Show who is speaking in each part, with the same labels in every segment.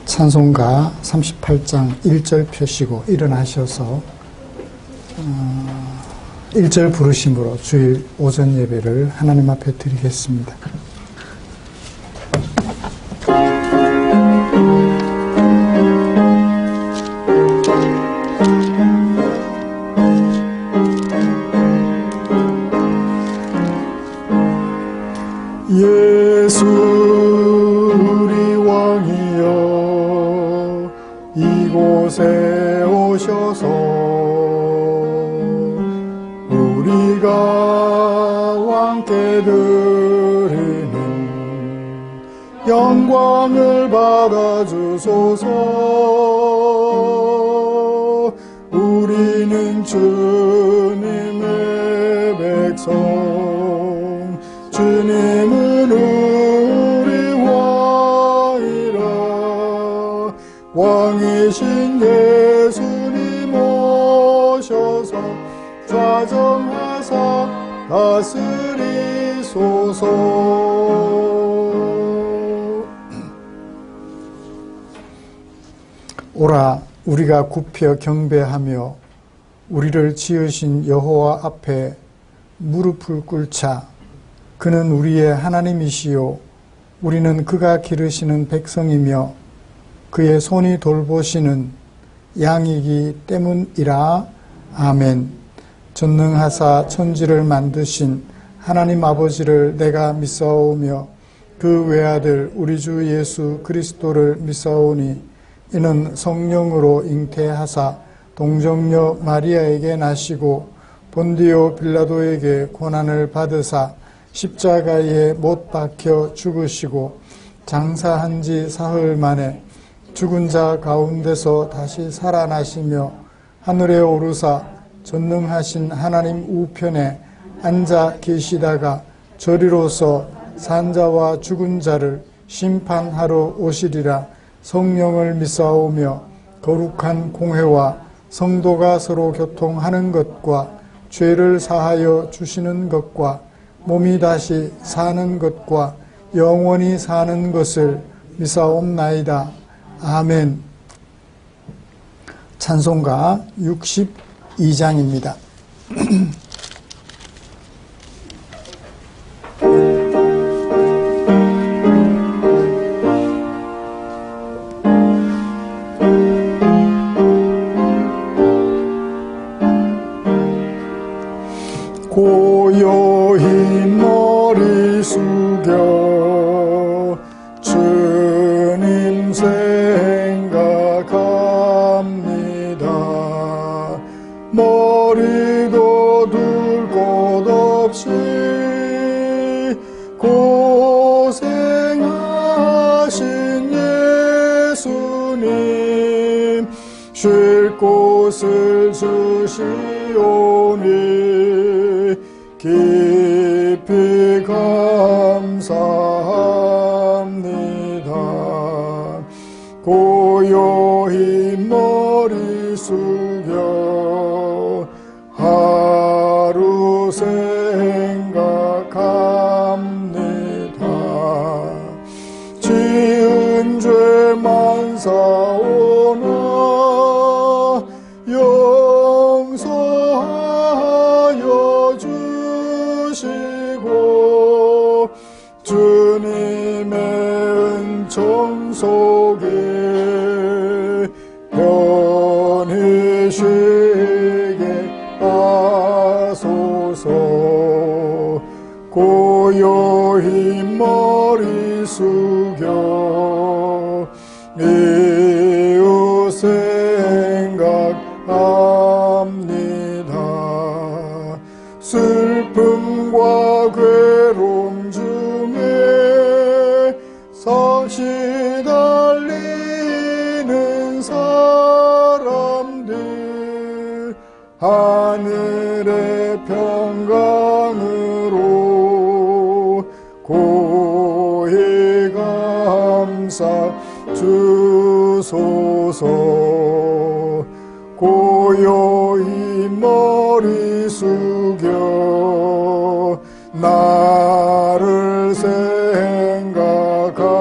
Speaker 1: 찬송가 38장 1절 펴시고 일어나셔서 1절 부르심으로 주일 오전 예배를 하나님 앞에 드리겠습니다. 예수 우리 왕이여 이곳에 오셔서 우리가 왕께 드리는 영광을 받아주소서. 우리는 주님의 백성, 주님은 우리 왕이라. 왕이신 예수님 오셔서 좌정하사 다스리소서. 오라 우리가 굽혀 경배하며 우리를 지으신 여호와 앞에 무릎을 꿇자. 그는 우리의 하나님이시요 우리는 그가 기르시는 백성이며 그의 손이 돌보시는 양이기 때문이라. 아멘. 전능하사 천지를 만드신 하나님 아버지를 내가 믿사오며 그 외아들 우리 주 예수 그리스도를 믿사오니 이는 성령으로 잉태하사 동정녀 마리아에게 나시고 본디오 빌라도에게 고난을 받으사 십자가에 못 박혀 죽으시고 장사한 지 사흘 만에 죽은 자 가운데서 다시 살아나시며 하늘에 오르사 전능하신 하나님 우편에 앉아 계시다가 저리로서 산자와 죽은 자를 심판하러 오시리라. 성령을 믿사오며 거룩한 공회와 성도가 서로 교통하는 것과 죄를 사하여 주시는 것과 몸이 다시 사는 것과 영원히 사는 것을 믿사옵나이다. 아멘. 찬송가 62장입니다. 고요히 머리 숙여 주님 생각합니다. 머리도 둘 곳 없이 고생하신 예수님 쉴 곳을 주시오니 깊이 감사합니다. 고요히 머리 숙여 하루 생각합니다. 지은 죄만 사오나 용서하여 주시고 주님의 은총 속에 편히 쉬게 하소서. 고요히 머리 숙여 이웃 생각합니다. 슬픔과 괴로움 중에 시달리는 사람들 하늘의 평강으로 고히 감사 주소서. 고요히 머리 숙여 나를 생각하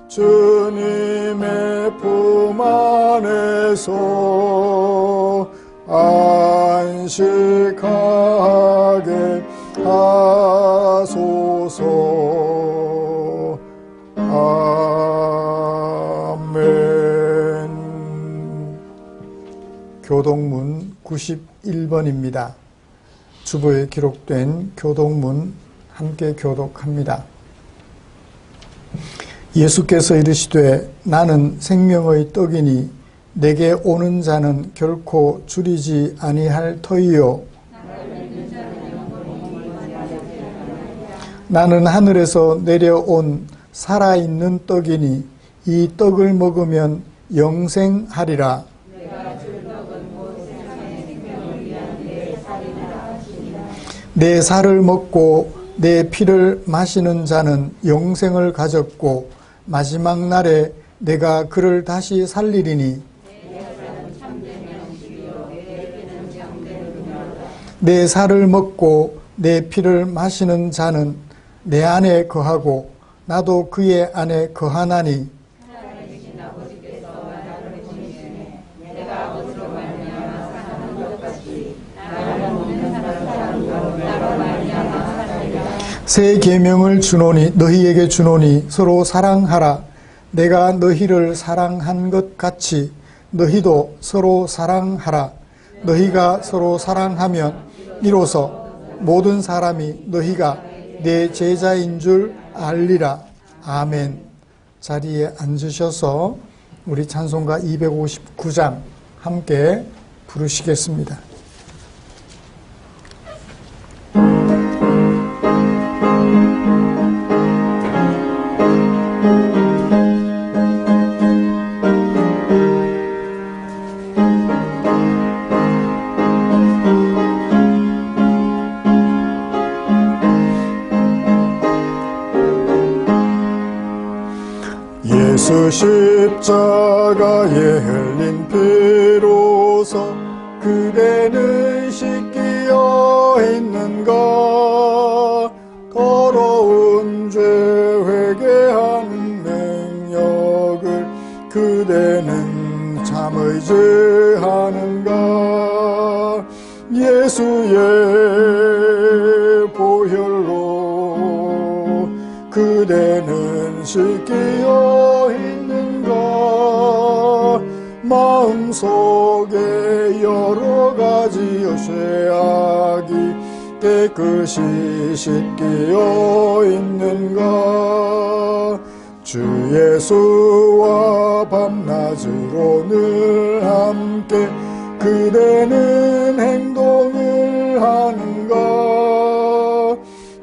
Speaker 2: 주님의 품 안에서 안식하게 하소서. 아멘. 교독문 91번입니다. 주보에 기록된 교독문 함께 교독합니다. 예수께서 이르시되 나는 생명의 떡이니 내게 오는 자는 결코 줄이지 아니할 터이요 나는 하늘에서 내려온 살아있는 떡이니 이 떡을 먹으면 영생하리라. 내 살을 먹고 내 피를 마시는 자는 영생을 가졌고 마지막 날에 내가 그를 다시 살리리니 내 살을 먹고 내 피를 마시는 자는 내 안에 거하고 나도 그의 안에 거하나니 새 계명을 주노니 너희에게 주노니 서로 사랑하라. 내가 너희를 사랑한 것 같이 너희도 서로 사랑하라. 너희가 서로 사랑하면 이로써 모든 사람이 너희가 내 제자인 줄 알리라. 아멘. 자리에 앉으셔서 우리 찬송가 259장 함께 부르시겠습니다. 예수 십자가에 흘린 피로서 그대는 씻기어 있는가. 더러운 죄 회개하는 능력을 그대는 참 의지하는가. 예수의 보혈로 그대는 씻기어 있는가. 마음속에 여러 가지 죄악이 깨끗이 씻기어 있는가. 주 예수와 밤낮으로 늘 함께 그대는 행동을 하는가.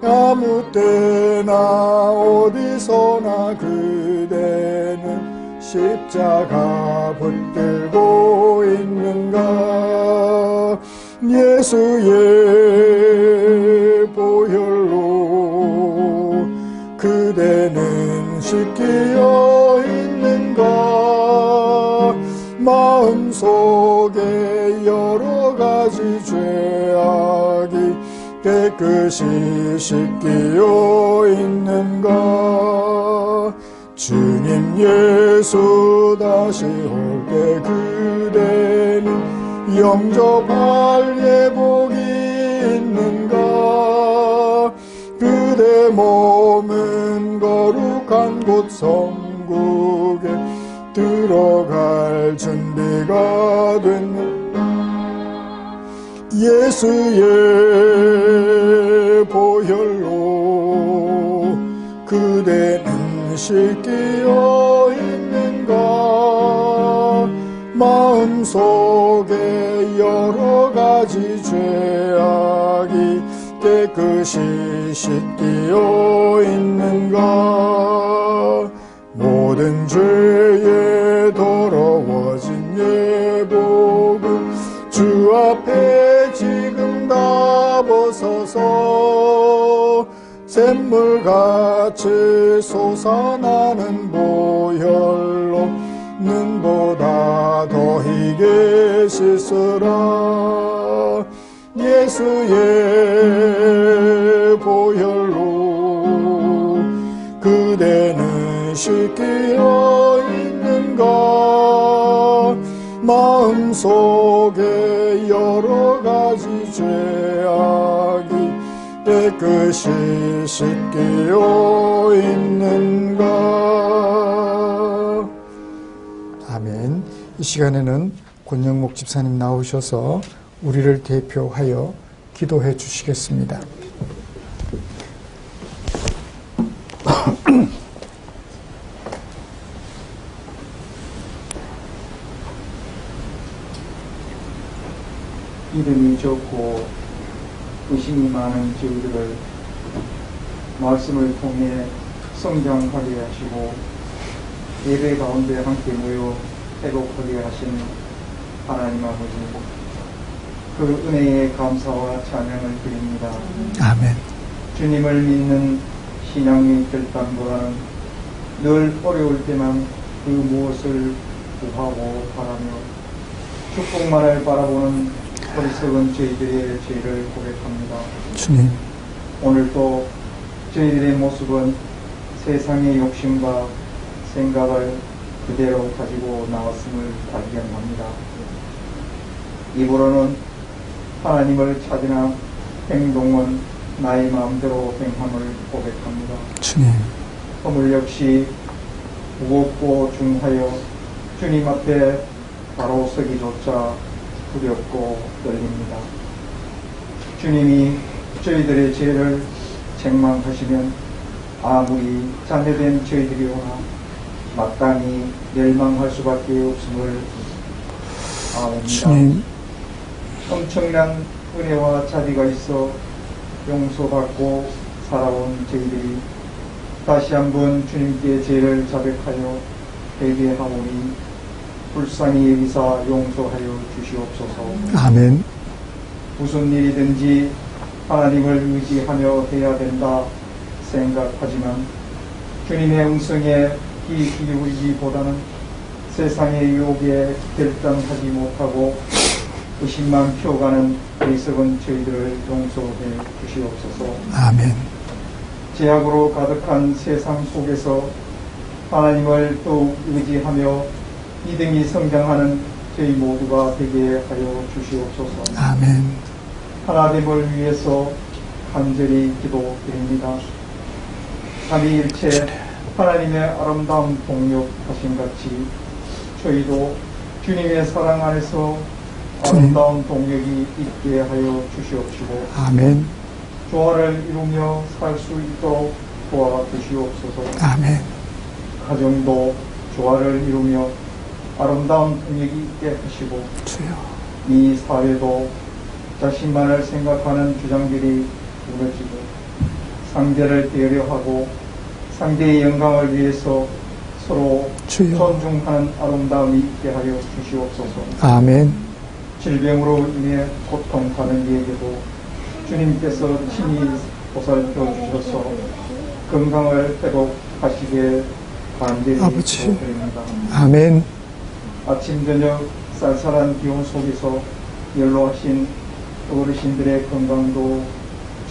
Speaker 2: 아무 때나 어디서나 그대는 십자가 붙들고 있는가. 예수의 보혈로 그대는 씻기어 있는가. 마음속에 여러 가지 죄악이 깨끗이 씻기어 있는가. 주님 예수 다시 올 때 그대는 영접할 예복이 있는가. 그대 몸은 거룩한 곳 성국에 들어갈 준비가 됐는가. 예수의 보혈로 그대는 씻기어 있는가. 마음속에 여러 가지 죄악이 깨끗이 씻기어 있는가. 모든 죄에 더러워진 예복을 주 앞에 지금 다 벗어서 샘물같이 솟아나는 보혈로 눈보다 더 희게 씻으라. 예수의 보혈로 그대는 뜻이 끼어 있는가 마음속에 여러 가지 죄악이 깨끗이 씻기어 있는가. 아멘. 이 시간에는 권영목 집사님 나오셔서 우리를 대표하여 기도해 주시겠습니다.
Speaker 3: 이름이 적고 의심이 많은 저희들을 말씀을 통해 성장하게 하시고 예배 가운데 함께 모여 회복하게 하신 하나님 아버지, 그 은혜에 감사와 찬양을 드립니다.
Speaker 2: 아멘.
Speaker 3: 주님을 믿는 신앙의 결단보다는 늘 어려울 때만 그 무엇을 구하고 바라며 축복만을 바라보는 어리석은 저희들의 죄를 고백합니다.
Speaker 2: 주님,
Speaker 3: 오늘도 저희들의 모습은 세상의 욕심과 생각을 그대로 가지고 나왔음을 발견합니다. 입으로는 하나님을 찾으나 행동은 나의 마음대로 행함을 고백합니다.
Speaker 2: 주님,
Speaker 3: 허물 역시 무겁고 중하여 주님 앞에 바로 서기조차 두렵고 떨립니다. 주님이 저희들의 죄를 책망하시면 아무리 자녀된 저희들이오나 마땅히 멸망할 수밖에 없음을 아옵니다.
Speaker 2: 주님,
Speaker 3: 엄청난 은혜와 자비가 있어 용서받고 살아온 저희들이 다시 한번 주님께 죄를 자백하여 회개하오니 불쌍히 여기사 용서하여 주시옵소서.
Speaker 2: 아멘.
Speaker 3: 무슨 일이든지 하나님을 의지하며 해야 된다 생각하지만 주님의 음성에 귀 기울이기보다는 세상의 유혹에 결단하지 못하고 의심만 피워가는 어리석은 저희들을 용서해 주시옵소서.
Speaker 2: 아멘.
Speaker 3: 죄악으로 가득한 세상 속에서 하나님을 더욱 의지하며 믿음이 성장하는 저희 모두가 되게 하여 주시옵소서.
Speaker 2: 아멘.
Speaker 3: 하나됨을 위해서 간절히 기도드립니다. 삼위일체 하나님의 아름다운 동역하신 같이 저희도 주님의 사랑 안에서 아름다운 동역이 있게 하여 주시옵시고
Speaker 2: 아멘.
Speaker 3: 조화를 이루며 살 수 있도록 도와주시옵소서.
Speaker 2: 아멘.
Speaker 3: 가정도 조화를 이루며 아름다운 동역이 있게 하시고
Speaker 2: 주여.
Speaker 3: 이 사회도 자신만을 생각하는 주장들이 무너지고 상대를 배려하고 상대의 영광을 위해서 서로
Speaker 2: 주여.
Speaker 3: 존중하는 아름다움이 있게 하여 주시옵소서.
Speaker 2: 아멘.
Speaker 3: 질병으로 인해 고통하는 이에게도 주님께서 친히 보살펴 주셔서 건강을 회복하시게 간절히
Speaker 2: 아버지.
Speaker 3: 기도드립니다.
Speaker 2: 아멘.
Speaker 3: 아침 저녁 쌀쌀한 기온 속에서 연로하신 어르신들의 건강도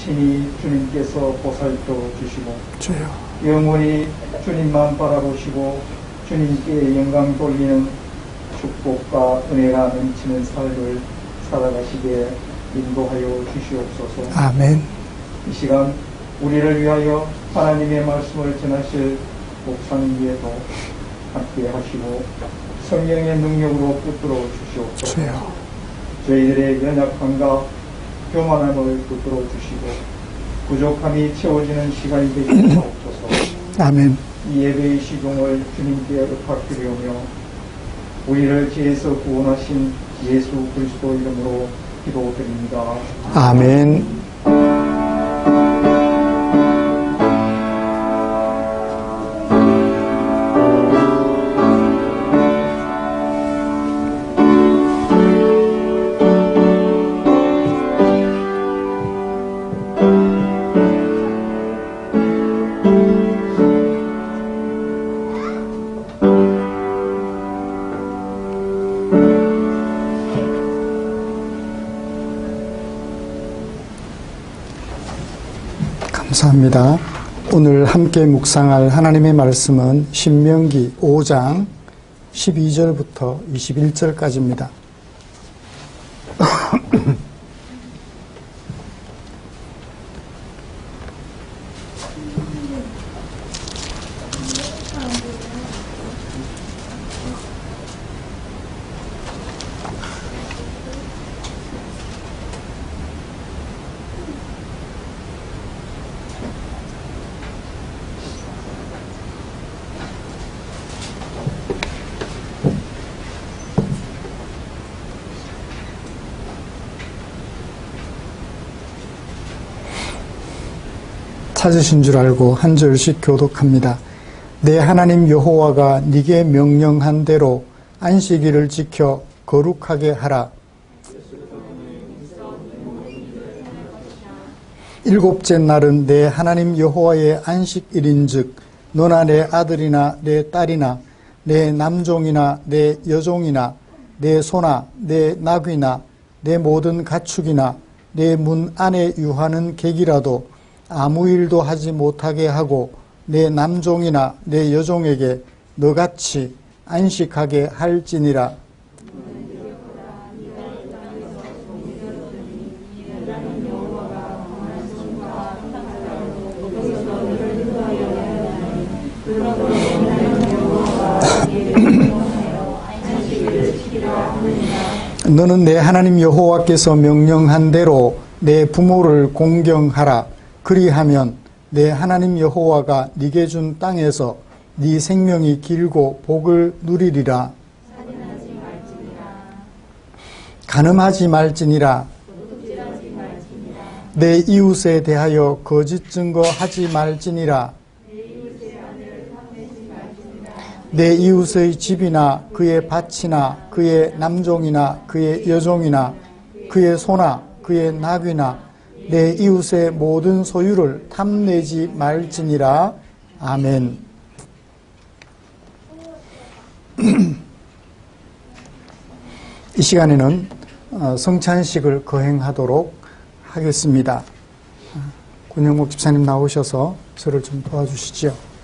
Speaker 3: 친히 주님께서 보살펴 주시고
Speaker 2: 주여.
Speaker 3: 영원히 주님만 바라보시고 주님께 영광 돌리는 축복과 은혜가 넘치는 삶을 살아가시게 인도하여 주시옵소서.
Speaker 2: 아멘.
Speaker 3: 이 시간 우리를 위하여 하나님의 말씀을 전하실 목사님께도 함께 하시고 성령의 능력으로 붙들어 주시옵소서.
Speaker 2: 주여.
Speaker 3: 저희들의 연약함과 교만함을 붙들어 주시고 부족함이 채워지는 시간이 되게 하옵소서.
Speaker 2: 아멘.
Speaker 3: 이 예배의 시종을 주님께 의탁드리오며 우리를 죄에서 구원하신 예수 그리스도 이름으로 기도드립니다.
Speaker 2: 아멘. 감사합니다.
Speaker 1: 오늘 함께 묵상할 하나님의 말씀은 신명기 5장 12절부터 21절까지입니다. 찾으신 줄 알고 한 절씩 교독합니다. 내 하나님 여호와가 네게 명령한 대로 안식일을 지켜 거룩하게 하라. 일곱째 날은 내 하나님 여호와의 안식일인즉 너나 내 아들이나 내 딸이나 내 남종이나 내 여종이나 내 소나 내 나귀나 내 모든 가축이나 내 문 안에 유하는 객이라도 아무 일도 하지 못하게 하고 내 남종이나 내 여종에게 너같이 안식하게 할지니라. 너는 내 하나님 여호와께서 명령한 대로 내 부모를 공경하라. 그리하면 내 하나님 여호와가 네게 준 땅에서 네 생명이 길고 복을 누리리라. 간음하지 말지니라. 내 이웃에 대하여 거짓 증거하지 말지니라. 내 이웃의 집이나 그의 밭이나 그의 남종이나 그의 여종이나 그의 소나 그의 나귀나 내 이웃의 모든 소유를 탐내지 말지니라. 아멘. 이 시간에는 성찬식을 거행하도록 하겠습니다. 권영목 집사님 나오셔서 저를 좀 도와주시죠.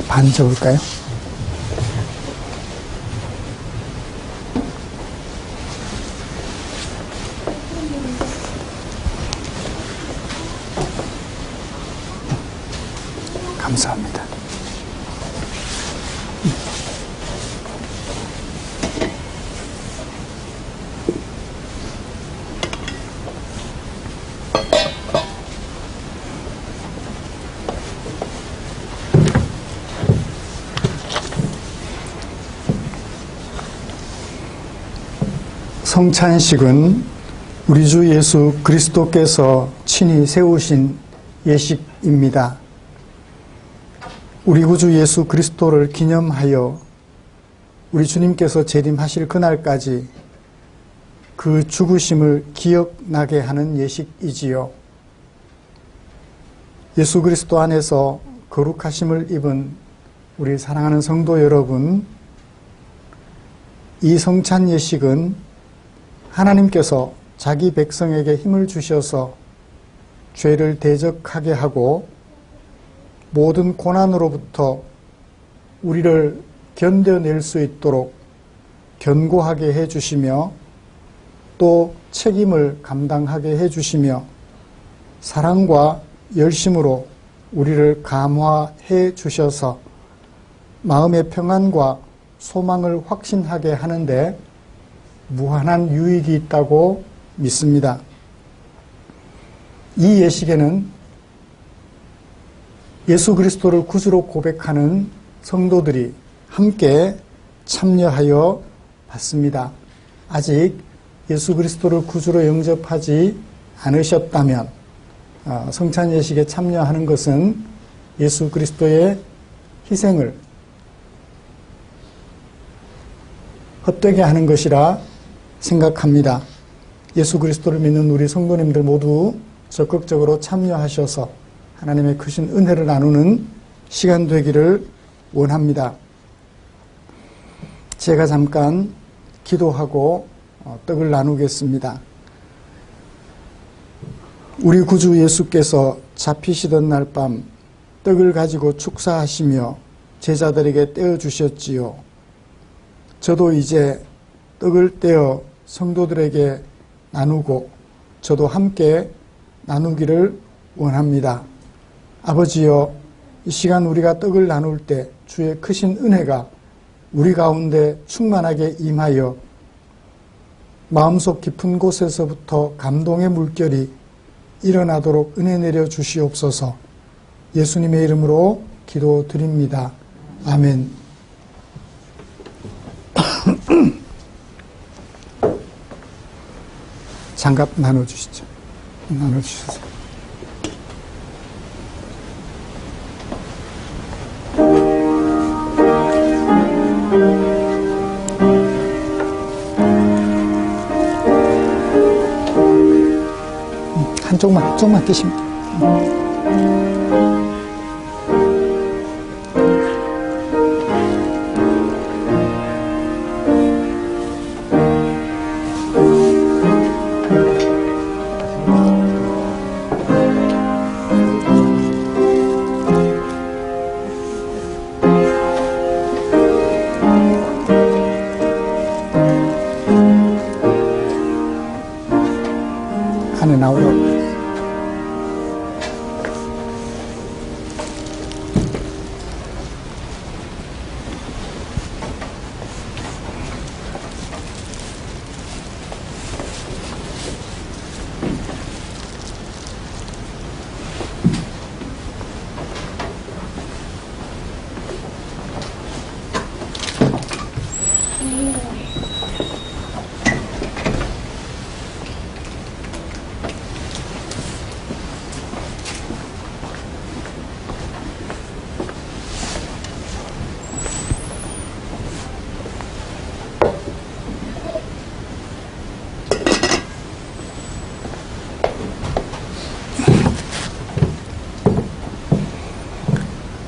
Speaker 1: 반 접을까요? 감사합니다. 성찬식은 우리 주 예수 그리스도께서 친히 세우신 예식입니다. 우리 구주 예수 그리스도를 기념하여 우리 주님께서 재림하실 그날까지 그 죽으심을 기억나게 하는 예식이지요. 예수 그리스도 안에서 거룩하심을 입은 우리 사랑하는 성도 여러분, 이 성찬 예식은 하나님께서 자기 백성에게 힘을 주셔서 죄를 대적하게 하고 모든 고난으로부터 우리를 견뎌낼 수 있도록 견고하게 해주시며 또 책임을 감당하게 해주시며 사랑과 열심으로 우리를 감화해 주셔서 마음의 평안과 소망을 확신하게 하는데 무한한 유익이 있다고 믿습니다. 이 예식에는 예수 그리스도를 구주로 고백하는 성도들이 함께 참여하여 봤습니다. 아직 예수 그리스도를 구주로 영접하지 않으셨다면 성찬 예식에 참여하는 것은 예수 그리스도의 희생을 헛되게 하는 것이라 생각합니다. 예수 그리스도를 믿는 우리 성도님들 모두 적극적으로 참여하셔서 하나님의 크신 은혜를 나누는 시간 되기를 원합니다. 제가 잠깐 기도하고 떡을 나누겠습니다. 우리 구주 예수께서 잡히시던 날 밤 떡을 가지고 축사하시며 제자들에게 떼어 주셨지요. 저도 이제 떡을 떼어 성도들에게 나누고 저도 함께 나누기를 원합니다. 아버지여, 이 시간 우리가 떡을 나눌 때 주의 크신 은혜가 우리 가운데 충만하게 임하여 마음속 깊은 곳에서부터 감동의 물결이 일어나도록 은혜 내려 주시옵소서. 예수님의 이름으로 기도드립니다. 아멘. 장갑 나눠주시죠. 나눠주세요. 조금만 끼시면 돼요. 안에 나오라고.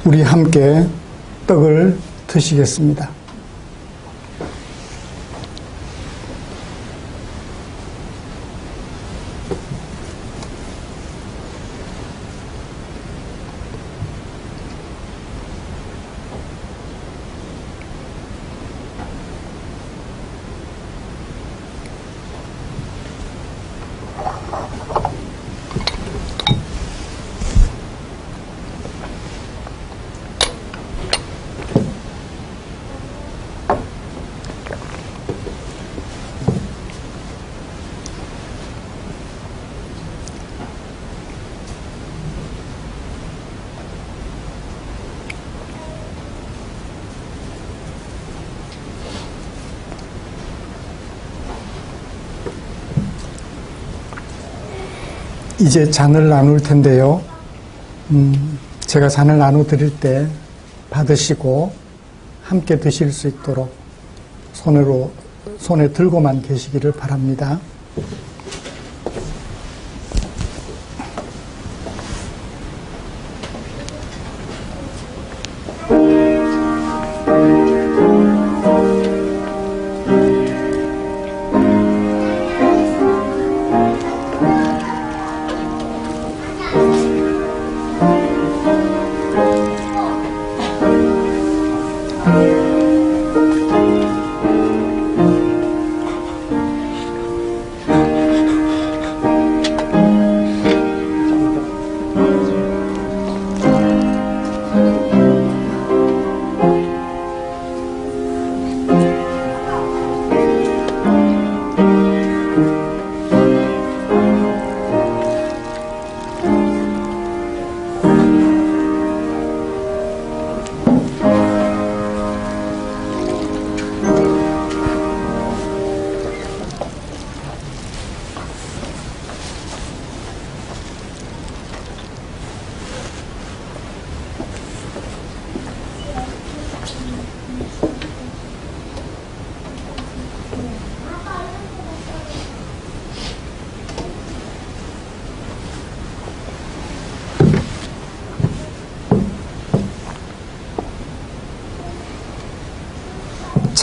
Speaker 1: 우리 함께 떡을 드시겠습니다. 이제 잔을 나눌 텐데요. 제가 잔을 나눠 드릴 때 받으시고 함께 드실 수 있도록 손에 들고만 계시기를 바랍니다.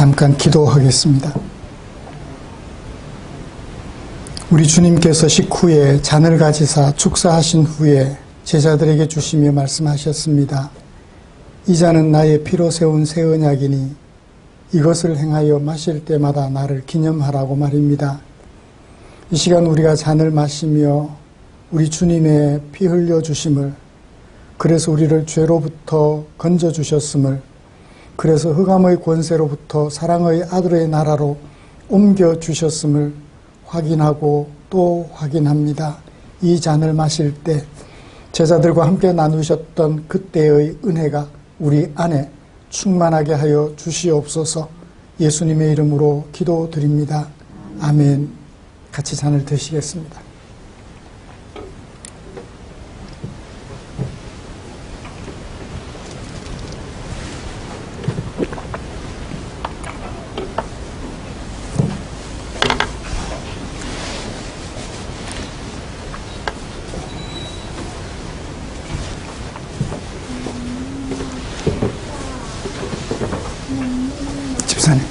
Speaker 1: 잠깐 기도하겠습니다. 우리 주님께서 식후에 잔을 가지사 축사하신 후에 제자들에게 주시며 말씀하셨습니다. 이 잔은 나의 피로 세운 새 언약이니 이것을 행하여 마실 때마다 나를 기념하라고 말입니다. 이 시간 우리가 잔을 마시며 우리 주님의 피 흘려 주심을, 그래서 우리를 죄로부터 건져 주셨음을, 그래서 흑암의 권세로부터 사랑의 아들의 나라로 옮겨 주셨음을 확인하고 또 확인합니다. 이 잔을 마실 때 제자들과 함께 나누셨던 그때의 은혜가 우리 안에 충만하게 하여 주시옵소서. 예수님의 이름으로 기도드립니다. 아멘. 같이 잔을 드시겠습니다. 집사님.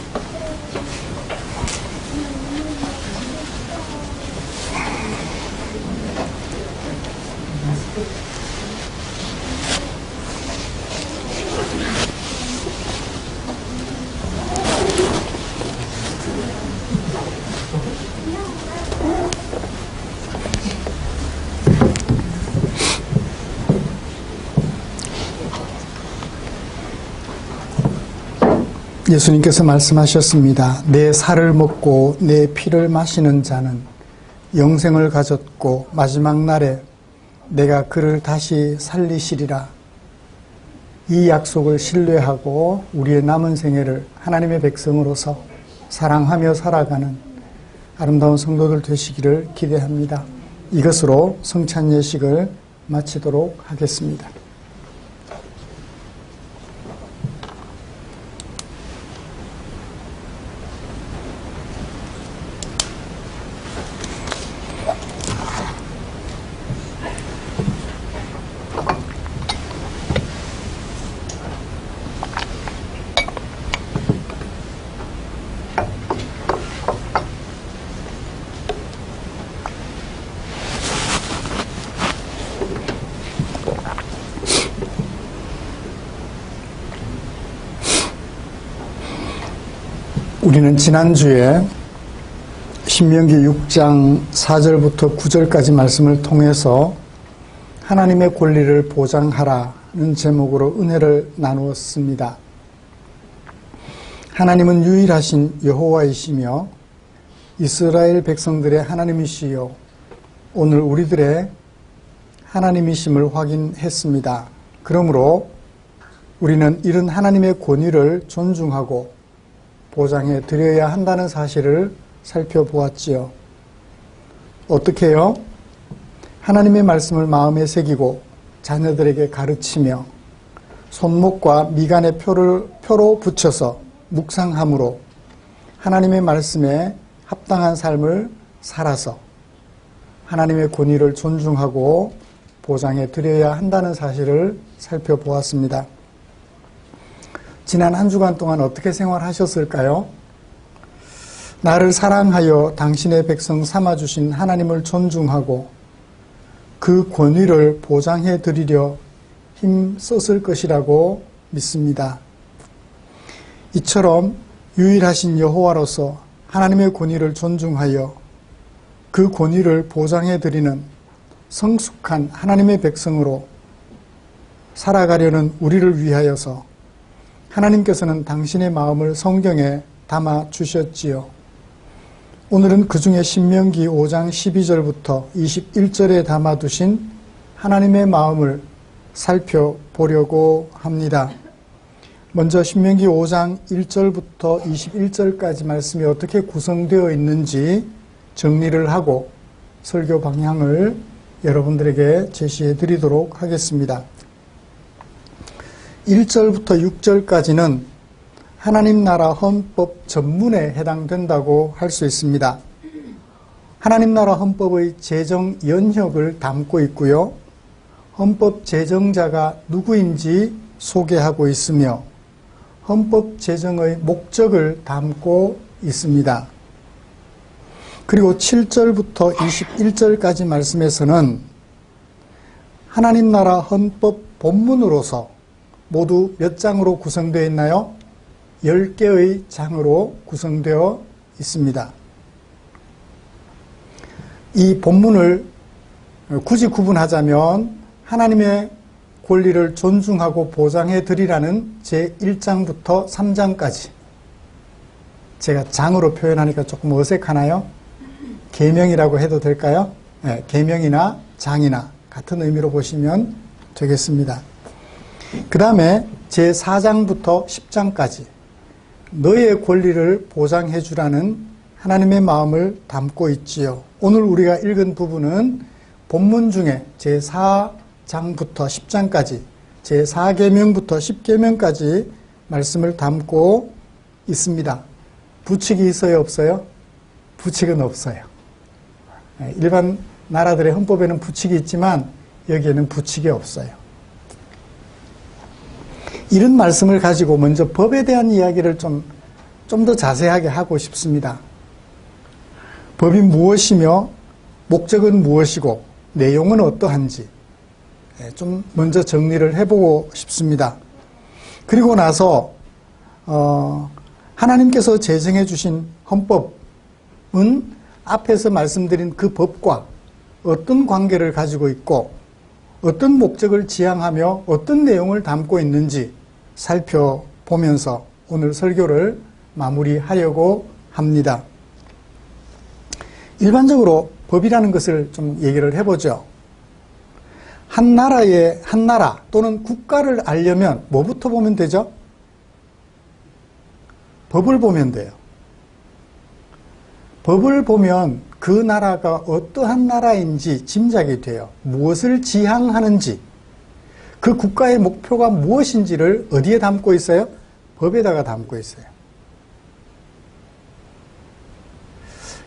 Speaker 1: 예수님께서 말씀하셨습니다. 내 살을 먹고 내 피를 마시는 자는 영생을 가졌고 마지막 날에 내가 그를 다시 살리시리라. 이 약속을 신뢰하고 우리의 남은 생애를 하나님의 백성으로서 사랑하며 살아가는 아름다운 성도들 되시기를 기대합니다. 이것으로 성찬 예식을 마치도록 하겠습니다. 우리는 지난주에 신명기 6장 4절부터 9절까지 말씀을 통해서 하나님의 권리를 보장하라는 제목으로 은혜를 나누었습니다. 하나님은 유일하신 여호와이시며 이스라엘 백성들의 하나님이시요 오늘 우리들의 하나님이심을 확인했습니다. 그러므로 우리는 이런 하나님의 권위를 존중하고 보장해 드려야 한다는 사실을 살펴보았지요. 어떻게요? 하나님의 말씀을 마음에 새기고 자녀들에게 가르치며 손목과 미간에 표로 붙여서 묵상함으로 하나님의 말씀에 합당한 삶을 살아서 하나님의 권위를 존중하고 보장해 드려야 한다는 사실을 살펴보았습니다. 지난 한 주간 동안 어떻게 생활하셨을까요? 나를 사랑하여 당신의 백성 삼아주신 하나님을 존중하고 그 권위를 보장해 드리려 힘썼을 것이라고 믿습니다. 이처럼 유일하신 여호와로서 하나님의 권위를 존중하여 그 권위를 보장해 드리는 성숙한 하나님의 백성으로 살아가려는 우리를 위하여서 하나님께서는 당신의 마음을 성경에 담아 주셨지요. 오늘은 그 중에 신명기 5장 12절부터 21절에 담아두신 하나님의 마음을 살펴보려고 합니다. 먼저 신명기 5장 1절부터 21절까지 말씀이 어떻게 구성되어 있는지 정리를 하고 설교 방향을 여러분들에게 제시해 드리도록 하겠습니다. 1절부터 6절까지는 하나님 나라 헌법 전문에 해당된다고 할 수 있습니다. 하나님 나라 헌법의 제정 연혁을 담고 있고요. 헌법 제정자가 누구인지 소개하고 있으며 헌법 제정의 목적을 담고 있습니다. 그리고 7절부터 21절까지 말씀에서는 하나님 나라 헌법 본문으로서 모두 몇 장으로 구성되어 있나요? 10개의 장으로 구성되어 있습니다. 이 본문을 굳이 구분하자면 하나님의 권리를 존중하고 보장해 드리라는 제1장부터 3장까지, 제가 장으로 표현하니까 조금 어색하나요? 계명이라고 해도 될까요? 네, 계명이나 장이나 같은 의미로 보시면 되겠습니다. 그 다음에 제4장부터 10장까지 너의 권리를 보장해 주라는 하나님의 마음을 담고 있지요. 오늘 우리가 읽은 부분은 본문 중에 제4장부터 10장까지, 제4계명부터 10계명까지 말씀을 담고 있습니다. 부칙이 있어요, 없어요? 부칙은 없어요. 일반 나라들의 헌법에는 부칙이 있지만 여기에는 부칙이 없어요. 이런 말씀을 가지고 먼저 법에 대한 이야기를 좀 더 자세하게 하고 싶습니다. 법이 무엇이며 목적은 무엇이고 내용은 어떠한지 좀 먼저 정리를 해보고 싶습니다. 그리고 나서 하나님께서 제정해 주신 헌법은 앞에서 말씀드린 그 법과 어떤 관계를 가지고 있고 어떤 목적을 지향하며 어떤 내용을 담고 있는지 살펴보면서 오늘 설교를 마무리하려고 합니다. 일반적으로 법이라는 것을 좀 얘기를 해보죠. 한 나라 또는 국가를 알려면 뭐부터 보면 되죠? 법을 보면 돼요. 법을 보면 그 나라가 어떠한 나라인지 짐작이 돼요. 무엇을 지향하는지, 그 국가의 목표가 무엇인지를 어디에 담고 있어요? 법에다가 담고 있어요.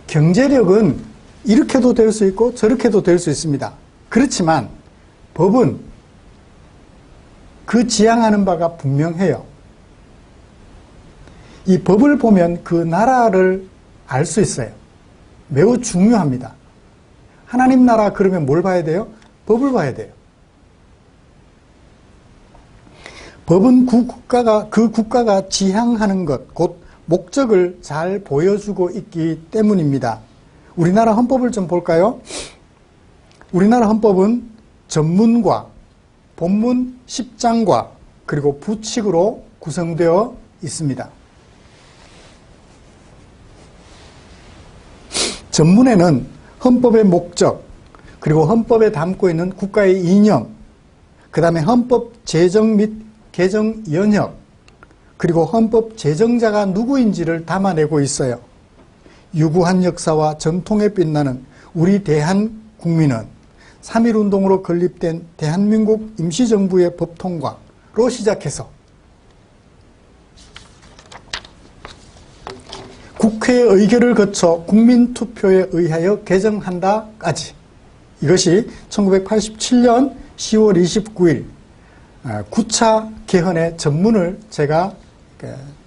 Speaker 1: 경제력은 이렇게도 될 수 있고 저렇게도 될 수 있습니다. 그렇지만 법은 그 지향하는 바가 분명해요. 이 법을 보면 그 나라를 알 수 있어요. 매우 중요합니다. 하나님 나라 그러면 뭘 봐야 돼요? 법을 봐야 돼요. 법은 그 국가가 지향하는 것, 곧 목적을 잘 보여주고 있기 때문입니다. 우리나라 헌법을 좀 볼까요? 우리나라 헌법은 전문과 본문 10장과 그리고 부칙으로 구성되어 있습니다. 전문에는 헌법의 목적, 그리고 헌법에 담고 있는 국가의 이념, 그 다음에 헌법 제정 및 개정 연혁, 그리고 헌법 제정자가 누구인지를 담아내고 있어요. 유구한 역사와 전통에 빛나는 우리 대한국민은 3.1운동으로 건립된 대한민국 임시정부의 법통과로 시작해서 국회의 의결을 거쳐 국민투표에 의하여 개정한다까지, 이것이 1987년 10월 29일 9차 개헌의 전문을 제가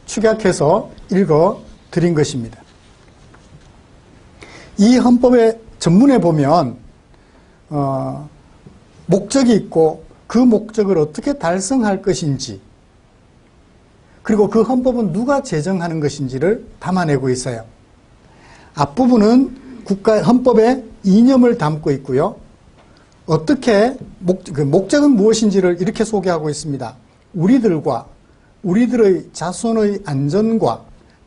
Speaker 1: 축약해서 읽어드린 것입니다. 이 헌법의 전문에 보면 목적이 있고 그 목적을 어떻게 달성할 것인지, 그리고 그 헌법은 누가 제정하는 것인지를 담아내고 있어요. 앞부분은 헌법의 이념을 담고 있고요. 어떻게 목적은 무엇인지를 이렇게 소개하고 있습니다. 우리들의 자손의 안전과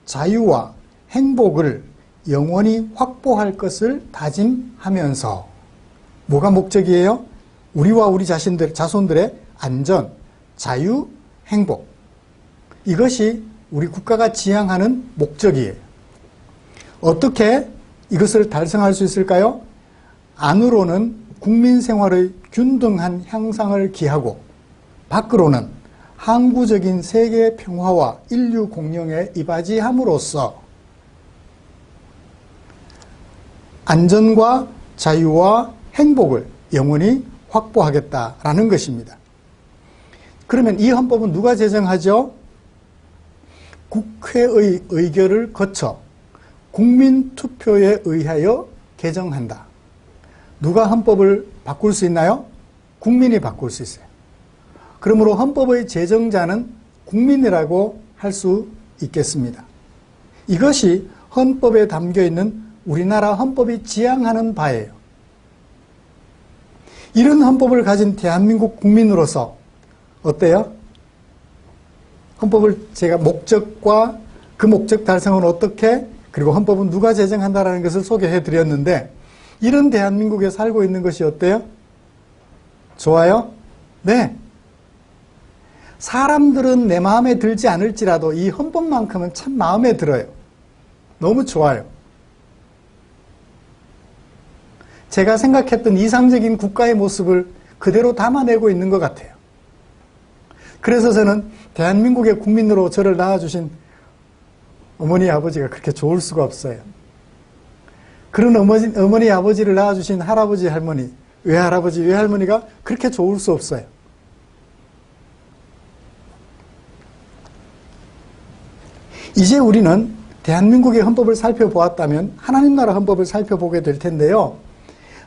Speaker 1: 자유와 행복을 영원히 확보할 것을 다짐하면서, 뭐가 목적이에요? 우리와 우리 자손들의 안전, 자유, 행복, 이것이 우리 국가가 지향하는 목적이에요. 어떻게 이것을 달성할 수 있을까요? 안으로는 국민 생활의 균등한 향상을 기하고, 밖으로는 항구적인 세계 평화와 인류 공영에 이바지함으로써 안전과 자유와 행복을 영원히 확보하겠다라는 것입니다. 그러면 이 헌법은 누가 제정하죠? 국회의 의결을 거쳐 국민투표에 의하여 개정한다. 누가 헌법을 바꿀 수 있나요? 국민이 바꿀 수 있어요. 그러므로 헌법의 제정자는 국민이라고 할 수 있겠습니다. 이것이 헌법에 담겨 있는 우리나라 헌법이 지향하는 바예요. 이런 헌법을 가진 대한민국 국민으로서 어때요? 헌법을 제가 목적과 그 목적 달성은 어떻게, 그리고 헌법은 누가 제정한다라는 것을 소개해 드렸는데, 이런 대한민국에 살고 있는 것이 어때요? 좋아요? 네. 사람들은 내 마음에 들지 않을지라도 이 헌법만큼은 참 마음에 들어요. 너무 좋아요. 제가 생각했던 이상적인 국가의 모습을 그대로 담아내고 있는 것 같아요. 그래서 저는 대한민국의 국민으로 저를 낳아주신 어머니 아버지가 그렇게 좋을 수가 없어요. 그런 어머니 아버지를 낳아주신 할아버지 할머니, 외할아버지 외할머니가 그렇게 좋을 수 없어요. 이제 우리는 대한민국의 헌법을 살펴보았다면 하나님 나라 헌법을 살펴보게 될 텐데요.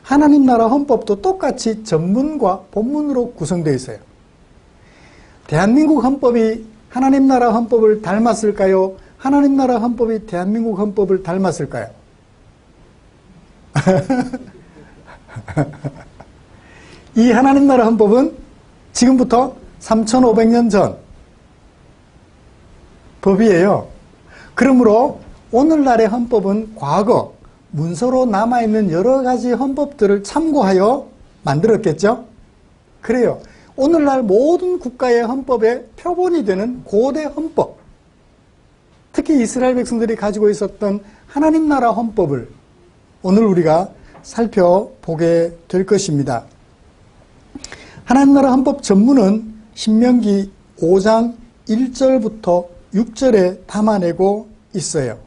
Speaker 1: 하나님 나라 헌법도 똑같이 전문과 본문으로 구성되어 있어요. 대한민국 헌법이 하나님 나라 헌법을 닮았을까요? 하나님 나라 헌법이 대한민국 헌법을 닮았을까요? 이 하나님 나라 헌법은 지금부터 3,500년 전 법이에요. 그러므로 오늘날의 헌법은 과거 문서로 남아있는 여러 가지 헌법들을 참고하여 만들었겠죠? 그래요. 오늘날 모든 국가의 헌법의 표본이 되는 고대 헌법, 특히 이스라엘 백성들이 가지고 있었던 하나님 나라 헌법을 오늘 우리가 살펴보게 될 것입니다. 하나님 나라 헌법 전문은 신명기 5장 1절부터 6절에 담아내고 있어요.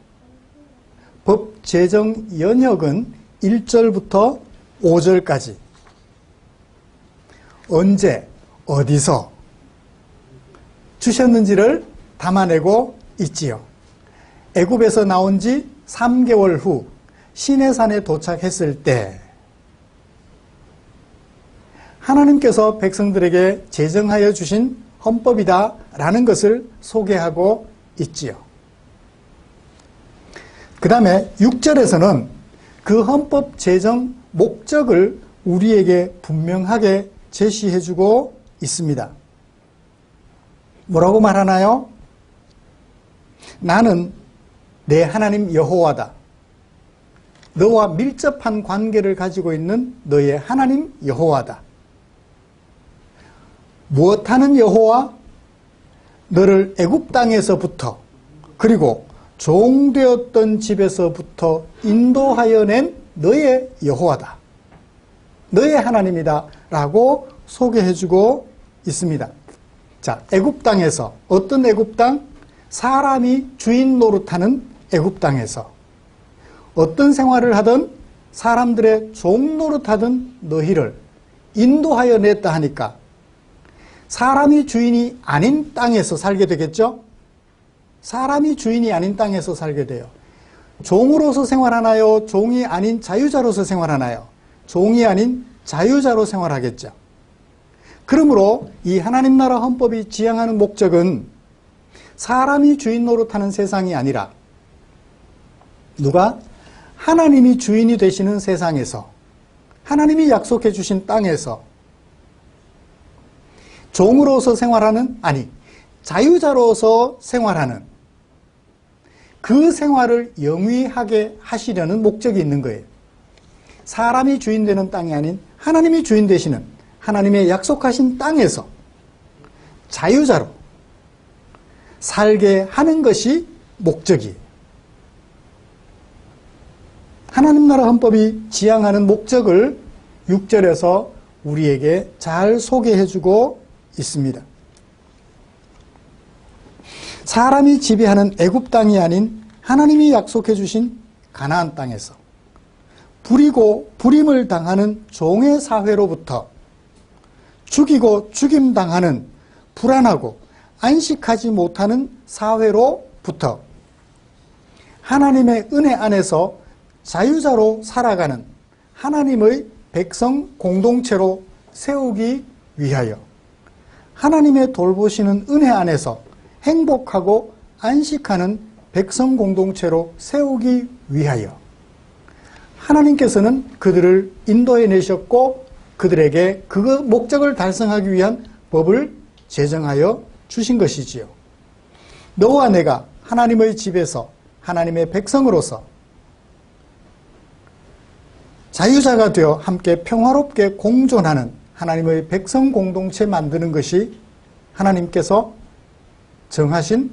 Speaker 1: 법 제정 연역은 1절부터 5절까지 언제, 어디서 주셨는지를 담아내고 있지요. 애굽에서 나온 지 3개월 후 시내산에 도착했을 때 하나님께서 백성들에게 제정하여 주신 헌법이다라는 것을 소개하고 있지요. 그 다음에 6절에서는 그 헌법 제정 목적을 우리에게 분명하게 제시해주고 있습니다. 뭐라고 말하나요? 나는 내 하나님 여호와다. 너와 밀접한 관계를 가지고 있는 너의 하나님 여호와다. 무엇하는 여호와? 너를 애굽 땅에서부터 그리고 종되었던 집에서부터 인도하여 낸 너의 여호와다. 너의 하나님이다 라고 소개해주고 있습니다. 자, 애굽 땅에서, 어떤 애굽 땅? 사람이 주인 노릇하는 애굽 땅에서 어떤 생활을 하든 사람들의 종 노릇하던 너희를 인도하여 냈다 하니까 사람이 주인이 아닌 땅에서 살게 되겠죠? 사람이 주인이 아닌 땅에서 살게 돼요. 종으로서 생활하나요? 종이 아닌 자유자로서 생활하나요? 종이 아닌 자유자로 생활하겠죠. 그러므로 이 하나님 나라 헌법이 지향하는 목적은 사람이 주인 노릇하는 세상이 아니라 누가? 하나님이 주인이 되시는 세상에서, 하나님이 약속해 주신 땅에서 종으로서 생활하는, 아니 자유자로서 생활하는 그 생활을 영위하게 하시려는 목적이 있는 거예요. 사람이 주인 되는 땅이 아닌 하나님이 주인 되시는 하나님의 약속하신 땅에서 자유자로 살게 하는 것이 목적이에요. 하나님 나라 헌법이 지향하는 목적을 6절에서 우리에게 잘 소개해주고 있습니다. 사람이 지배하는 애굽 땅이 아닌 하나님이 약속해 주신 가나안 땅에서 부리고 부림을 당하는 종의 사회로부터 죽이고 죽임당하는 불안하고 안식하지 못하는 사회로 부터 하나님의 은혜 안에서 자유자로 살아가는 하나님의 백성 공동체로 세우기 위하여 하나님의 돌보시는 은혜 안에서 행복하고 안식하는 백성 공동체로 세우기 위하여 하나님께서는 그들을 인도해 내셨고 그들에게 그 목적을 달성하기 위한 법을 제정하여 주신 것이지요. 너와 내가 하나님의 집에서 하나님의 백성으로서 자유자가 되어 함께 평화롭게 공존하는 하나님의 백성 공동체 만드는 것이 하나님께서 정하신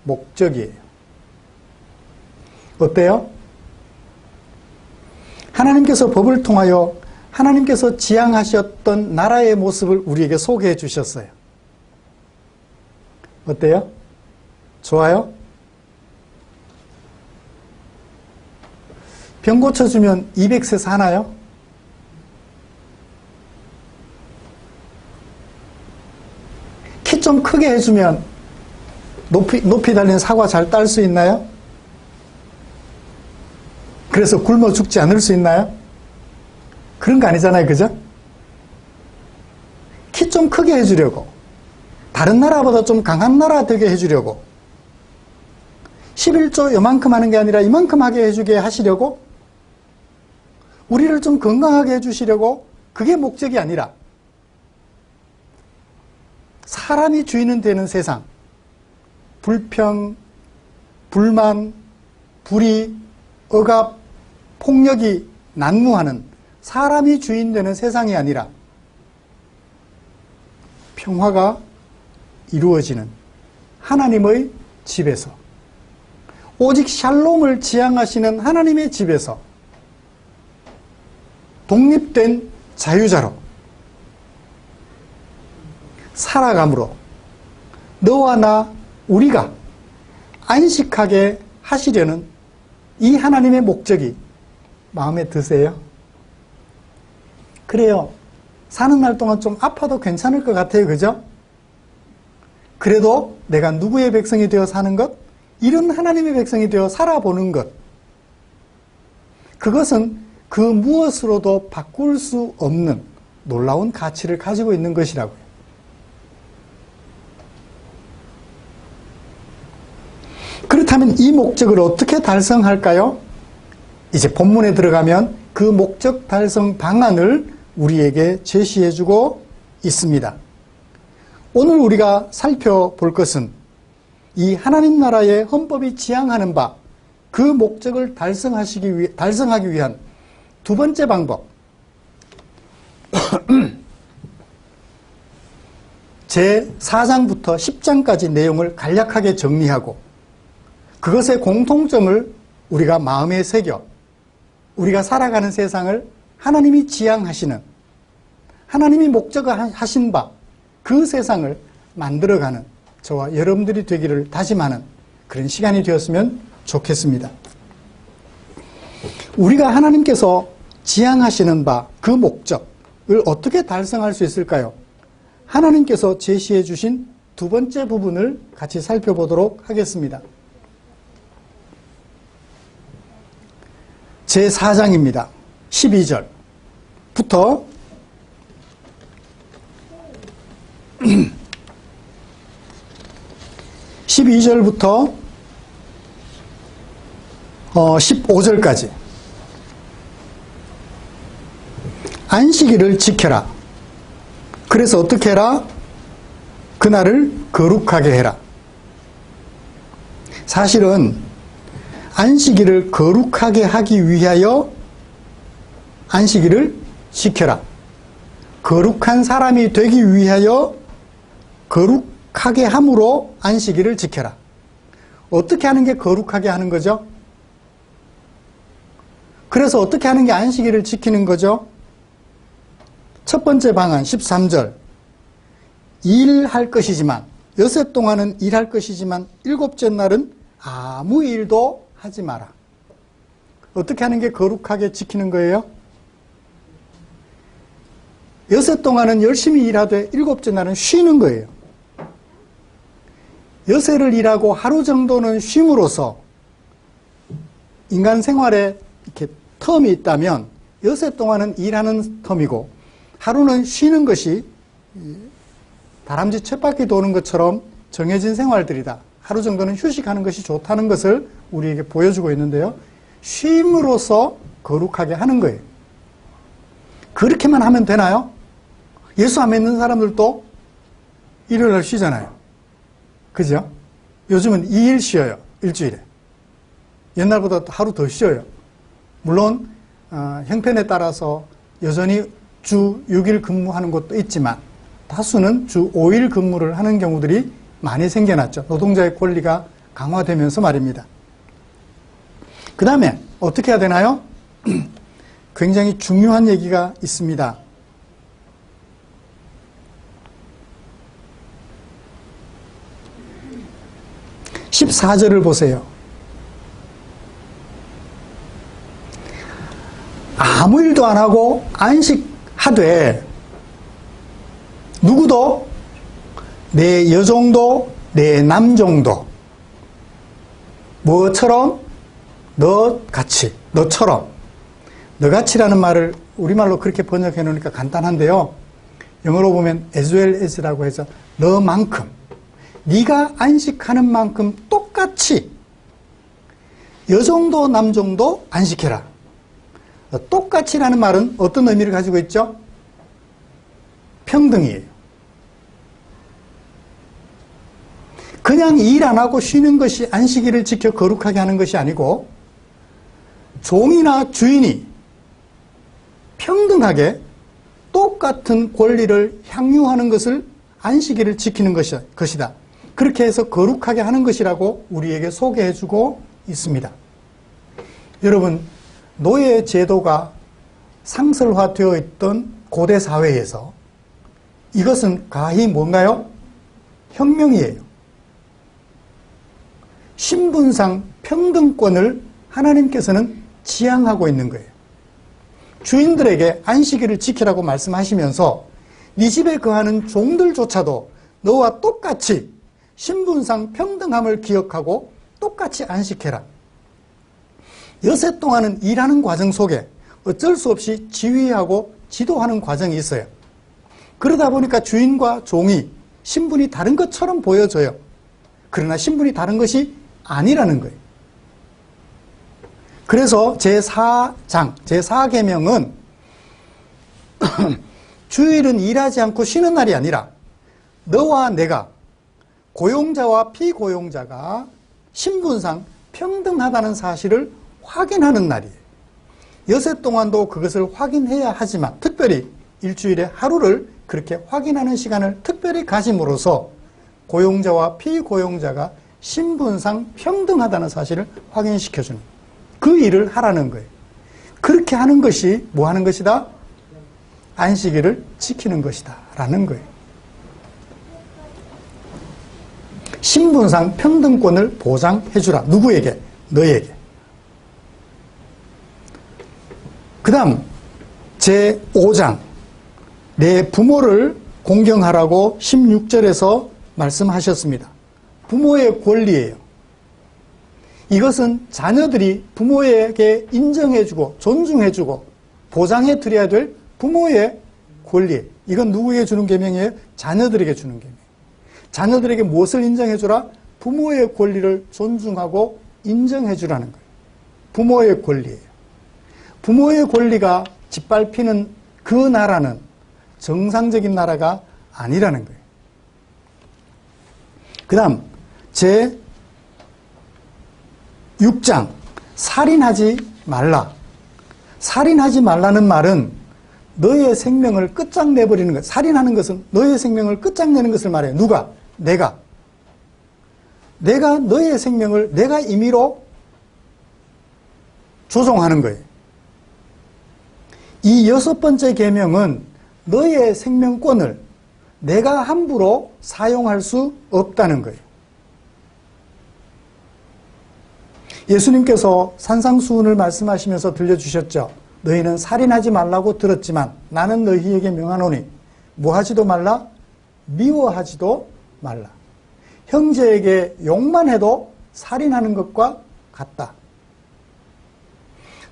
Speaker 1: 목적이에요. 어때요? 하나님께서 법을 통하여 하나님께서 지향하셨던 나라의 모습을 우리에게 소개해 주셨어요. 어때요? 좋아요? 병 고쳐주면 200세 사나요? 키 좀 크게 해주면 높이 달린 사과 잘 딸 수 있나요? 그래서 굶어 죽지 않을 수 있나요? 그런 거 아니잖아요. 그죠? 키 좀 크게 해주려고, 다른 나라보다 좀 강한 나라 되게 해주려고, 11조 요만큼 하는 게 아니라 이만큼 하게 해주게 하시려고, 우리를 좀 건강하게 해주시려고, 그게 목적이 아니라 사람이 주인은 되는 세상, 불평, 불만, 불의, 억압, 폭력이 난무하는 사람이 주인 되는 세상이 아니라 평화가 이루어지는 하나님의 집에서, 오직 샬롬을 지향하시는 하나님의 집에서 독립된 자유자로 살아감으로 너와 나 우리가 안식하게 하시려는 이 하나님의 목적이 마음에 드세요? 그래요. 사는 날 동안 좀 아파도 괜찮을 것 같아요. 그죠? 그래도 내가 누구의 백성이 되어 사는 것? 이런 하나님의 백성이 되어 살아보는 것. 그것은 그 무엇으로도 바꿀 수 없는 놀라운 가치를 가지고 있는 것이라고요. 그렇다면 이 목적을 어떻게 달성할까요? 이제 본문에 들어가면 그 목적 달성 방안을 우리에게 제시해주고 있습니다. 오늘 우리가 살펴볼 것은 이 하나님 나라의 헌법이 지향하는 바 그 목적을 달성하기 위한 두 번째 방법, 제4장부터 10장까지 내용을 간략하게 정리하고 그것의 공통점을 우리가 마음에 새겨 우리가 살아가는 세상을 하나님이 지향하시는, 하나님이 목적하신 바 그 세상을 만들어가는 저와 여러분들이 되기를 다짐하는 그런 시간이 되었으면 좋겠습니다. 우리가 하나님께서 지향하시는 바 그 목적을 어떻게 달성할 수 있을까요? 하나님께서 제시해 주신 두 번째 부분을 같이 살펴보도록 하겠습니다. 제4장입니다. 12절부터 12절부터 15절까지 안식일을 지켜라. 그래서 어떻게 해라? 그날을 거룩하게 해라. 사실은 안식일을 거룩하게 하기 위하여 안식일을 지켜라. 거룩한 사람이 되기 위하여 거룩하게 함으로 안식일을 지켜라. 어떻게 하는 게 거룩하게 하는 거죠? 그래서 어떻게 하는 게 안식일을 지키는 거죠? 첫 번째 방안 13절, 일할 것이지만 여섯 동안은 일할 것이지만 일곱째 날은 아무 일도 하지 마라. 어떻게 하는 게 거룩하게 지키는 거예요? 여섯 동안은 열심히 일하되 일곱째 날은 쉬는 거예요. 여세를 일하고 하루 정도는 쉼으로써 인간 생활에 이렇게 텀이 있다면 여세 동안은 일하는 텀이고 하루는 쉬는 것이 다람쥐 쳇바퀴 도는 것처럼 정해진 생활들이다. 하루 정도는 휴식하는 것이 좋다는 것을 우리에게 보여주고 있는데요. 쉼으로써 거룩하게 하는 거예요. 그렇게만 하면 되나요? 예수 안 믿는 사람들도 일요일날 쉬잖아요. 그죠? 요즘은 2일 쉬어요. 일주일에. 옛날보다 하루 더 쉬어요. 물론 형편에 따라서 여전히 주 6일 근무하는 곳도 있지만 다수는 주 5일 근무를 하는 경우들이 많이 생겨났죠. 노동자의 권리가 강화되면서 말입니다. 그 다음에 어떻게 해야 되나요? 굉장히 중요한 얘기가 있습니다. 14절을 보세요. 아무 일도 안 하고 안식하되 누구도 내 여종도 내 남종도 뭐처럼 너같이 너처럼 너같이라는 말을 우리말로 그렇게 번역해 놓으니까 간단한데요. 영어로 보면 as well as라고 해서 너만큼 네가 안식하는 만큼 똑같이 여종도 남종도 안식해라. 똑같이라는 말은 어떤 의미를 가지고 있죠? 평등이에요. 그냥 일 안 하고 쉬는 것이 안식일을 지켜 거룩하게 하는 것이 아니고 종이나 주인이 평등하게 똑같은 권리를 향유하는 것을 안식일을 지키는 것이다. 그렇게 해서 거룩하게 하는 것이라고 우리에게 소개해주고 있습니다. 여러분, 노예 제도가 상설화되어 있던 고대 사회에서 이것은 가히 뭔가요? 혁명이에요. 신분상 평등권을 하나님께서는 지향하고 있는 거예요. 주인들에게 안식일을 지키라고 말씀하시면서 네 집에 거하는 종들조차도 너와 똑같이 신분상 평등함을 기억하고 똑같이 안식해라. 여세 동안은 일하는 과정 속에 어쩔 수 없이 지휘하고 지도하는 과정이 있어요. 그러다 보니까 주인과 종이 신분이 다른 것처럼 보여져요. 그러나 신분이 다른 것이 아니라는 거예요. 그래서 제4장, 제4계명은 주일은 일하지 않고 쉬는 날이 아니라 너와 내가 고용자와 피고용자가 신분상 평등하다는 사실을 확인하는 날이에요. 여세 동안도 그것을 확인해야 하지만 특별히 일주일에 하루를 그렇게 확인하는 시간을 특별히 가짐으로써 고용자와 피고용자가 신분상 평등하다는 사실을 확인시켜주는 그 일을 하라는 거예요. 그렇게 하는 것이 뭐 하는 것이다? 안식일을 지키는 것이다 라는 거예요. 신분상 평등권을 보장해주라. 누구에게? 너에게. 그 다음 제5장 내 부모를 공경하라고 16절에서 말씀하셨습니다. 부모의 권리예요. 이것은 자녀들이 부모에게 인정해주고 존중해주고 보장해드려야 될 부모의 권리예요. 이건 누구에게 주는 계명이에요? 자녀들에게 주는 계명. 자녀들에게 무엇을 인정해주라? 부모의 권리를 존중하고 인정해주라는 거예요. 부모의 권리예요. 부모의 권리가 짓밟히는 그 나라는 정상적인 나라가 아니라는 거예요. 그 다음 제6장 살인하지 말라. 살인하지 말라는 말은 너의 생명을 끝장내버리는 것. 살인하는 것은 너의 생명을 끝장내는 것을 말해요. 누가? 내가 너의 생명을 내가 임의로 조종하는 거예요. 이 6번째 계명은 너의 생명권을 내가 함부로 사용할 수 없다는 거예요. 예수님께서 산상수훈을 말씀하시면서 들려주셨죠. 너희는 살인하지 말라고 들었지만 나는 너희에게 명하노니 뭐하지도 말라? 미워하지도 말라. 형제에게 욕만 해도 살인하는 것과 같다.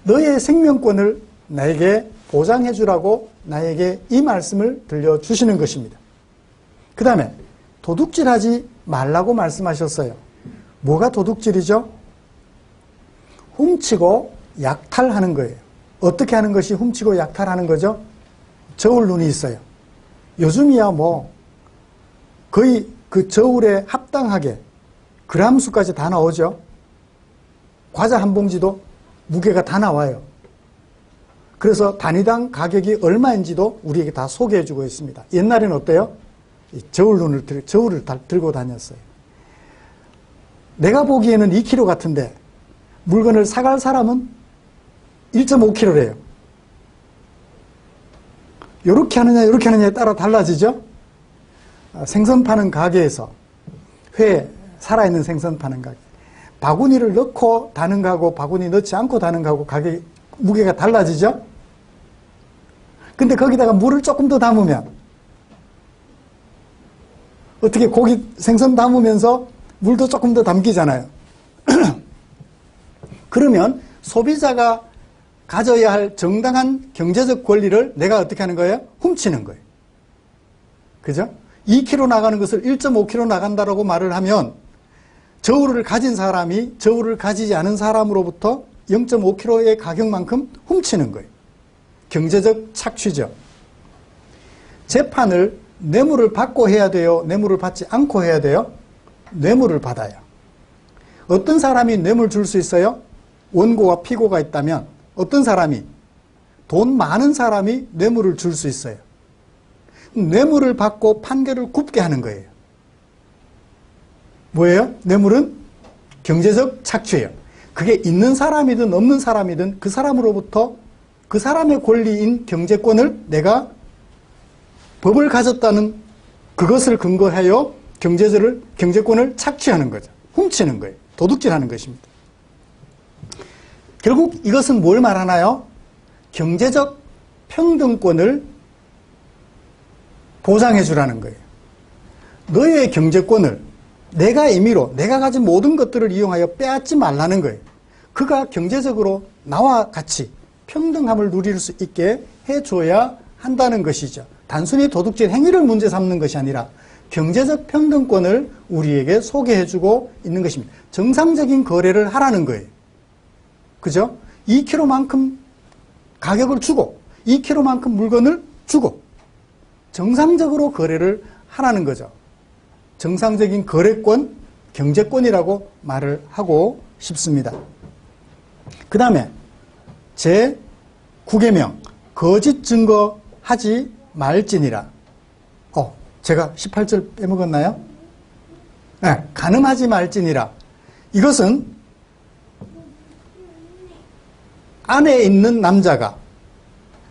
Speaker 1: 너의 생명권을 나에게 보장해 주라고 나에게 이 말씀을 들려주시는 것입니다. 그 다음에 도둑질하지 말라고 말씀하셨어요. 뭐가 도둑질이죠? 훔치고 약탈하는 거예요. 어떻게 하는 것이 훔치고 약탈하는 거죠? 저울 눈이 있어요. 요즘이야 뭐 거의 그 저울에 합당하게 그램수까지 다 나오죠. 과자 한 봉지도 무게가 다 나와요. 그래서 단위당 가격이 얼마인지도 우리에게 다 소개해주고 있습니다. 옛날에는 어때요? 저울을 들고 다녔어요. 내가 보기에는 2kg 같은데 물건을 사갈 사람은 1.5kg래요. 이렇게 하느냐 이렇게 하느냐에 따라 달라지죠. 생선 파는 가게에서 회 살아있는 생선 파는 가게 바구니를 넣고 다는 거하고 바구니 넣지 않고 다는 거하고 가격 무게가 달라지죠. 근데 거기다가 물을 조금 더 담으면 어떻게 고기 생선 담으면서 물도 조금 더 담기잖아요. 그러면 소비자가 가져야 할 정당한 경제적 권리를 내가 어떻게 하는 거예요? 훔치는 거예요. 그죠? 2kg 나가는 것을 1.5kg 나간다라고 말을 하면 저울을 가진 사람이 저울을 가지지 않은 사람으로부터 0.5kg의 가격만큼 훔치는 거예요. 경제적 착취죠. 재판을 뇌물을 받고 해야 돼요? 뇌물을 받지 않고 해야 돼요? 뇌물을 받아요. 어떤 사람이 뇌물 줄 수 있어요? 원고와 피고가 있다면 어떤 사람이 돈 많은 사람이 뇌물을 줄 수 있어요. 뇌물을 받고 판결을 굽게 하는 거예요. 뭐예요? 뇌물은 경제적 착취예요. 그게 있는 사람이든 없는 사람이든 그 사람으로부터 그 사람의 권리인 경제권을 내가 법을 가졌다는 그것을 근거하여 경제권을 착취하는 거죠. 훔치는 거예요. 도둑질하는 것입니다. 결국 이것은 뭘 말하나요? 경제적 평등권을 보장해 주라는 거예요. 너의 경제권을 내가 임의로 내가 가진 모든 것들을 이용하여 빼앗지 말라는 거예요. 그가 경제적으로 나와 같이 평등함을 누릴 수 있게 해줘야 한다는 것이죠. 단순히 도둑질 행위를 문제 삼는 것이 아니라 경제적 평등권을 우리에게 소개해주고 있는 것입니다. 정상적인 거래를 하라는 거예요. 그죠? 2kg만큼 가격을 주고 2kg만큼 물건을 주고 정상적으로 거래를 하라는 거죠. 정상적인 거래권, 경제권이라고 말을 하고 싶습니다. 그 다음에 제9계명 거짓 증거하지 말지니라. 제가 18절 빼먹었나요? 네, 간음하지 말지니라. 이것은 아내 있는 남자가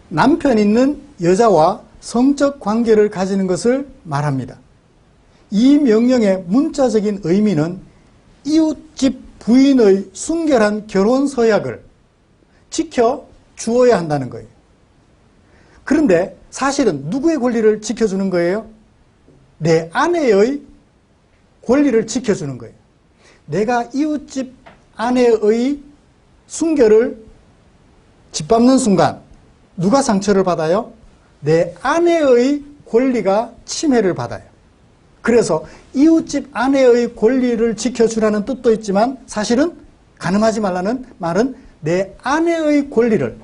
Speaker 1: 남편 있는 여자와 성적 관계를 가지는 것을 말합니다. 이 명령의 문자적인 의미는 이웃집 부인의 순결한 결혼 서약을 지켜 주어야 한다는 거예요. 그런데 사실은 누구의 권리를 지켜주는 거예요? 내 아내의 권리를 지켜주는 거예요. 내가 이웃집 아내의 순결을 짓밟는 순간 누가 상처를 받아요? 내 아내의 권리가 침해를 받아요. 그래서 이웃집 아내의 권리를 지켜주라는 뜻도 있지만 사실은 간음하지 말라는 말은 내 아내의 권리를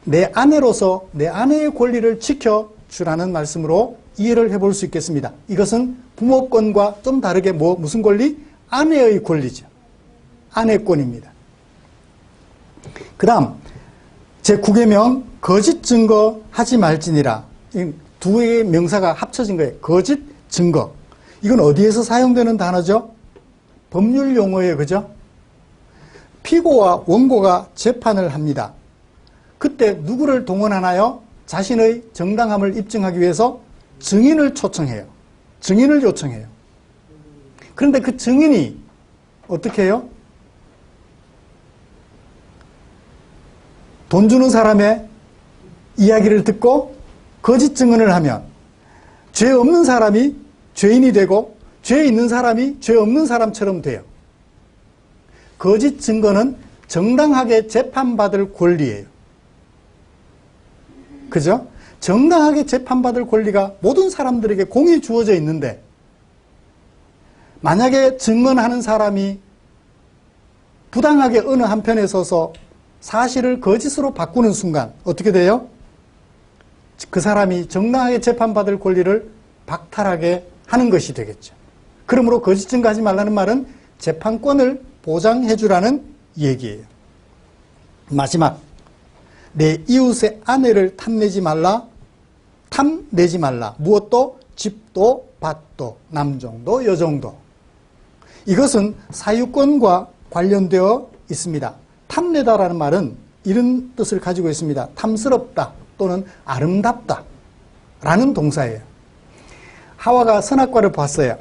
Speaker 1: 내 아내로서 내 아내의 권리를 지켜주라는 말씀으로 이해를 해볼 수 있겠습니다. 이것은 부모권과 좀 다르게 무슨 권리? 아내의 권리죠. 아내권입니다. 그 다음 제9계명 거짓 증거 하지 말지니라. 두 개의 명사가 합쳐진 거예요. 거짓 증거. 이건 어디에서 사용되는 단어죠? 법률 용어예요. 그죠? 피고와 원고가 재판을 합니다. 그때 누구를 동원하나요? 자신의 정당함을 입증하기 위해서 증인을 초청해요. 증인을 요청해요. 그런데 그 증인이 어떻게 해요? 돈 주는 사람의 이야기를 듣고 거짓 증언을 하면 죄 없는 사람이 죄인이 되고 죄 있는 사람이 죄 없는 사람처럼 돼요. 거짓 증거는 정당하게 재판받을 권리예요. 그죠? 정당하게 재판받을 권리가 모든 사람들에게 공이 주어져 있는데, 만약에 증언하는 사람이 부당하게 어느 한편에 서서 사실을 거짓으로 바꾸는 순간 어떻게 돼요? 그 사람이 정당하게 재판받을 권리를 박탈하게 하는 것이 되겠죠. 그러므로 거짓 증거하지 말라는 말은 재판권을 보장해 주라는 얘기예요. 마지막, 내 이웃의 아내를 탐내지 말라. 탐내지 말라. 무엇도? 집도, 밭도, 남종도, 여종도. 이것은 사유권과 관련되어 있습니다. 탐내다라는 말은 이런 뜻을 가지고 있습니다. 탐스럽다 또는 아름답다 라는 동사예요. 하와가 선악과를 봤어요.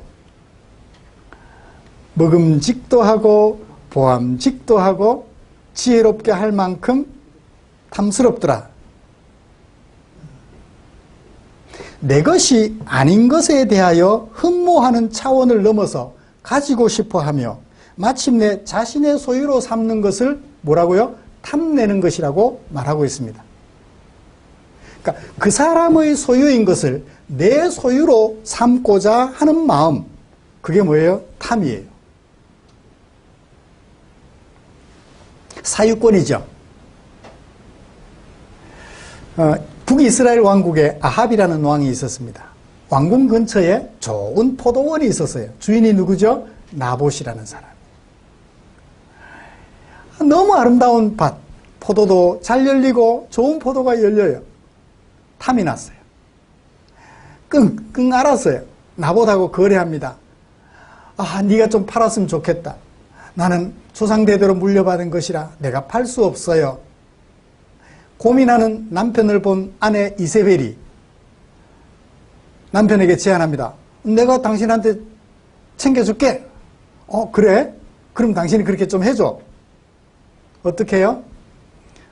Speaker 1: 먹음직도 하고 보암직도 하고 지혜롭게 할 만큼 탐스럽더라. 내 것이 아닌 것에 대하여 흠모하는 차원을 넘어서 가지고 싶어 하며 마침내 자신의 소유로 삼는 것을 뭐라고요? 탐내는 것이라고 말하고 있습니다. 그러니까 그 사람의 소유인 것을 내 소유로 삼고자 하는 마음, 그게 뭐예요? 탐이에요. 사유권이죠. 북이스라엘 왕국에 아합이라는 왕이 있었습니다. 왕궁 근처에 좋은 포도원이 있었어요. 주인이 누구죠? 나봇이라는 사람. 너무 아름다운 밭, 포도도 잘 열리고 좋은 포도가 열려요. 탐이 났어요. 끙끙 앓았어요. 나봇하고 거래합니다. 아, 네가 좀 팔았으면 좋겠다. 나는 조상대대로 물려받은 것이라 내가 팔 수 없어요. 고민하는 남편을 본 아내 이세벨이 남편에게 제안합니다. 내가 당신한테 챙겨줄게. 그래? 그럼 당신이 그렇게 좀 해줘. 어떻게 해요?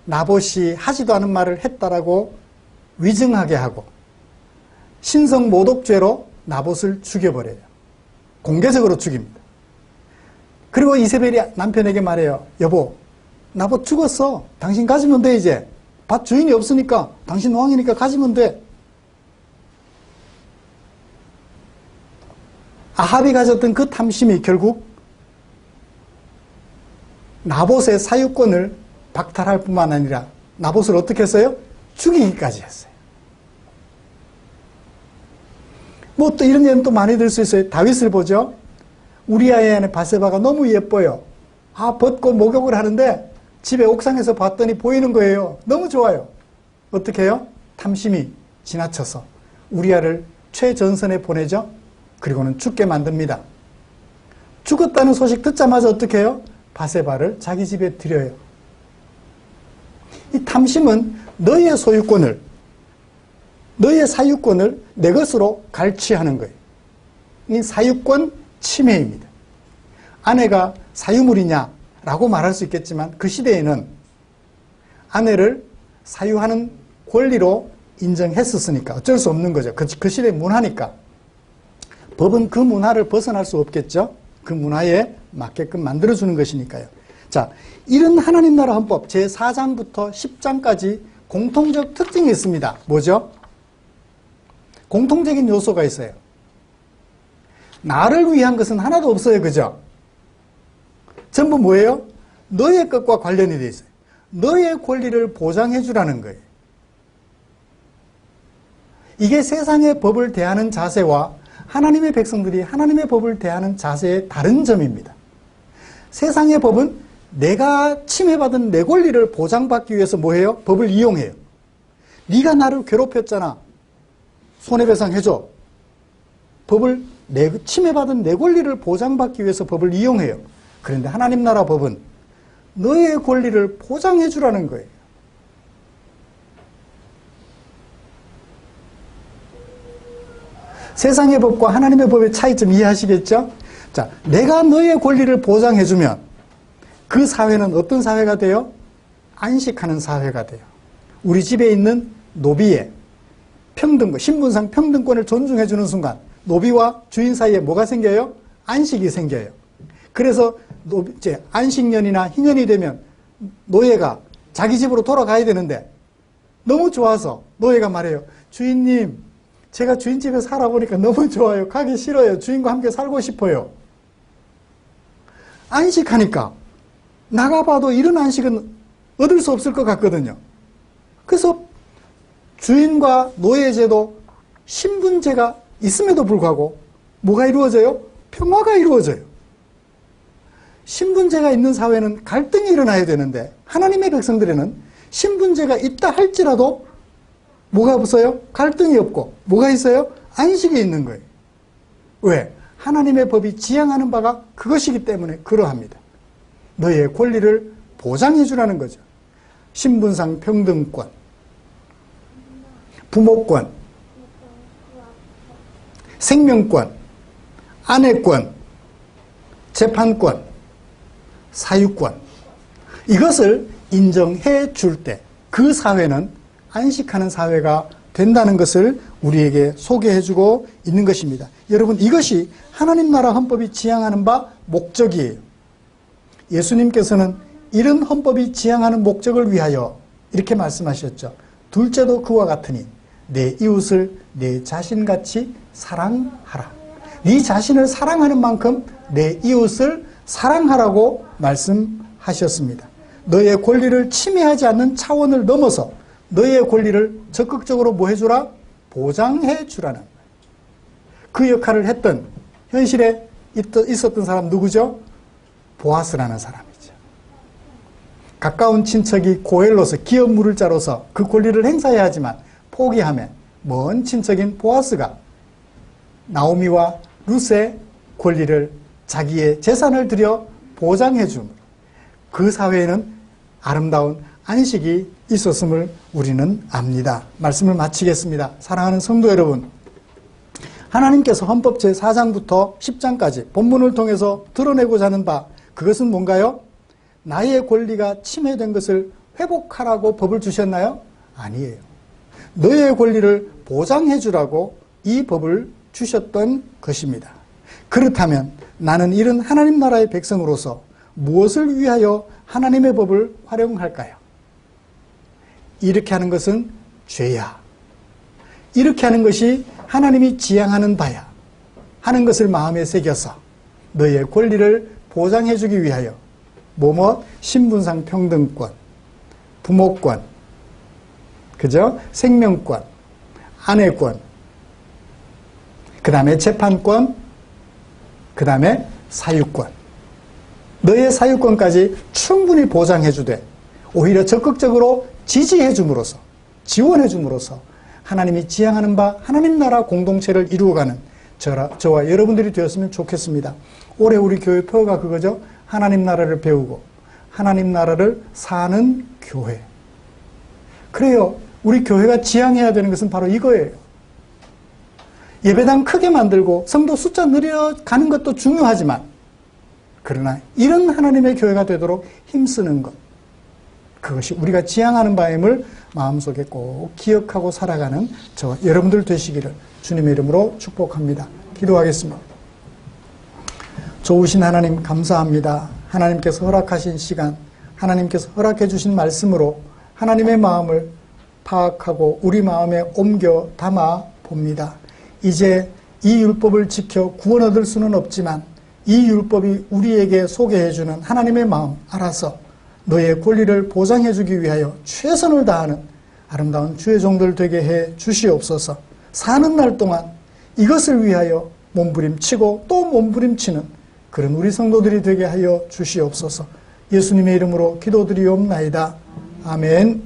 Speaker 1: 나봇이 하지도 않은 말을 했다라고 위증하게 하고 신성모독죄로 나봇을 죽여버려요. 공개적으로 죽입니다. 그리고 이세벨이 남편에게 말해요. 여보, 나봇 죽었어. 당신 가지면 돼 이제. 밭 주인이 없으니까 당신 왕이니까 가지면 돼. 아합이 가졌던 그 탐심이 결국 나봇의 사유권을 박탈할 뿐만 아니라 나봇을 어떻게 했어요? 죽이기까지 했어요. 뭐 또 이런 예는 또 많이 들 수 있어요. 다윗을 보죠. 우리아의 아내 바세바가 너무 예뻐요. 벗고 목욕을 하는데 집에 옥상에서 봤더니 보이는 거예요. 너무 좋아요. 어떻게 해요? 탐심이 지나쳐서 우리아를 최전선에 보내죠. 그리고는 죽게 만듭니다. 죽었다는 소식 듣자마자 어떻게 해요? 바세바를 자기 집에 들여요. 이 탐심은 너의 소유권을, 너의 사유권을 내 것으로 갈취하는 거예요. 이 사유권 침해입니다. 아내가 사유물이냐라고 말할 수 있겠지만 그 시대에는 아내를 사유하는 권리로 인정했었으니까 어쩔 수 없는 거죠. 그 시대의 문화니까. 법은 그 문화를 벗어날 수 없겠죠. 그 문화에 맞게끔 만들어주는 것이니까요. 자, 이런 하나님 나라 헌법 제4장부터 10장까지 공통적 특징이 있습니다. 뭐죠? 공통적인 요소가 있어요. 나를 위한 것은 하나도 없어요. 그죠? 전부 뭐예요? 너의 것과 관련이 되어 있어요. 너의 권리를 보장해 주라는 거예요. 이게 세상의 법을 대하는 자세와 하나님의 백성들이 하나님의 법을 대하는 자세의 다른 점입니다. 세상의 법은 내가 침해받은 내 권리를 보장받기 위해서 뭐해요? 법을 이용해요. 네가 나를 괴롭혔잖아. 손해배상 해줘. 법을 침해받은 내 권리를 보장받기 위해서 법을 이용해요. 그런데 하나님 나라 법은 너의 권리를 보장해 주라는 거예요. 세상의 법과 하나님의 법의 차이점 이해하시겠죠? 자, 내가 너의 권리를 보장해 주면 그 사회는 어떤 사회가 돼요? 안식하는 사회가 돼요. 우리 집에 있는 노비의 평등권, 신분상 평등권을 존중해 주는 순간 노비와 주인 사이에 뭐가 생겨요? 안식이 생겨요. 그래서 안식년이나 희년이 되면 노예가 자기 집으로 돌아가야 되는데 너무 좋아서 노예가 말해요. 주인님, 제가 주인 집에 살아보니까 너무 좋아요. 가기 싫어요. 주인과 함께 살고 싶어요. 안식하니까 나가봐도 이런 안식은 얻을 수 없을 것 같거든요. 그래서 주인과 노예 제도, 신분제가 있음에도 불구하고 뭐가 이루어져요? 평화가 이루어져요. 신분제가 있는 사회는 갈등이 일어나야 되는데 하나님의 백성들에는 신분제가 있다 할지라도 뭐가 없어요? 갈등이 없고 뭐가 있어요? 안식이 있는 거예요. 왜? 하나님의 법이 지향하는 바가 그것이기 때문에 그러합니다. 너의 권리를 보장해 주라는 거죠. 신분상 평등권, 부모권, 생명권, 아내권, 재판권, 사유권, 이것을 인정해 줄 때 그 사회는 안식하는 사회가 된다는 것을 우리에게 소개해 주고 있는 것입니다. 여러분, 이것이 하나님 나라 헌법이 지향하는 바 목적이에요. 예수님께서는 이런 헌법이 지향하는 목적을 위하여 이렇게 말씀하셨죠. 둘째도 그와 같으니 내 이웃을 내 자신같이 사랑하라. 네 자신을 사랑하는 만큼 내 이웃을 사랑하라고 말씀하셨습니다. 너의 권리를 침해하지 않는 차원을 넘어서 너의 권리를 적극적으로 뭐 해주라? 보장해 주라는 거예요. 그 역할을 했던 현실에 있었던 사람 누구죠? 보아스라는 사람이죠. 가까운 친척이 고엘로서 기업 물을 자로서 그 권리를 행사해야 하지만 포기하며 먼 친척인 보아스가 나오미와 룻의 권리를 자기의 재산을 들여 보장해 줌으로 그 사회에는 아름다운 안식이 있었음을 우리는 압니다. 말씀을 마치겠습니다. 사랑하는 성도 여러분, 하나님께서 헌법 제4장부터 10장까지 본문을 통해서 드러내고자 하는 바, 그것은 뭔가요? 나의 권리가 침해된 것을 회복하라고 법을 주셨나요? 아니에요. 너의 권리를 보장해 주라고 이 법을 주셨던 것입니다. 그렇다면 나는 이런 하나님 나라의 백성으로서 무엇을 위하여 하나님의 법을 활용할까요? 이렇게 하는 것은 죄야. 이렇게 하는 것이 하나님이 지향하는 바야 하는 것을 마음에 새겨서 너의 권리를 보장해 주기 위하여 뭐뭐 신분상 평등권, 부모권, 그죠? 생명권, 아내권, 그 다음에 재판권, 그 다음에 사유권. 너의 사유권까지 충분히 보장해 주되 오히려 적극적으로 지지해 줌으로써, 지원해 줌으로써 하나님이 지향하는 바 하나님 나라 공동체를 이루어가는 저와 여러분들이 되었으면 좋겠습니다. 올해 우리 교회 표어가 그거죠. 하나님 나라를 배우고 하나님 나라를 사는 교회. 그래요. 우리 교회가 지향해야 되는 것은 바로 이거예요. 예배당 크게 만들고 성도 숫자 늘려가는 것도 중요하지만 그러나 이런 하나님의 교회가 되도록 힘쓰는 것, 그것이 우리가 지향하는 바임을 마음속에 꼭 기억하고 살아가는 저와 여러분들 되시기를 주님의 이름으로 축복합니다. 기도하겠습니다. 좋으신 하나님 감사합니다. 하나님께서 허락하신 시간, 하나님께서 허락해 주신 말씀으로 하나님의 마음을 파악하고 우리 마음에 옮겨 담아 봅니다. 이제 이 율법을 지켜 구원 얻을 수는 없지만 이 율법이 우리에게 소개해 주는 하나님의 마음 알아서 너의 권리를 보장해 주기 위하여 최선을 다하는 아름다운 주의 종들 되게 해 주시옵소서. 사는 날 동안 이것을 위하여 몸부림치고 또 몸부림치는 그런 우리 성도들이 되게 하여 주시옵소서. 예수님의 이름으로 기도드리옵나이다. 아멘.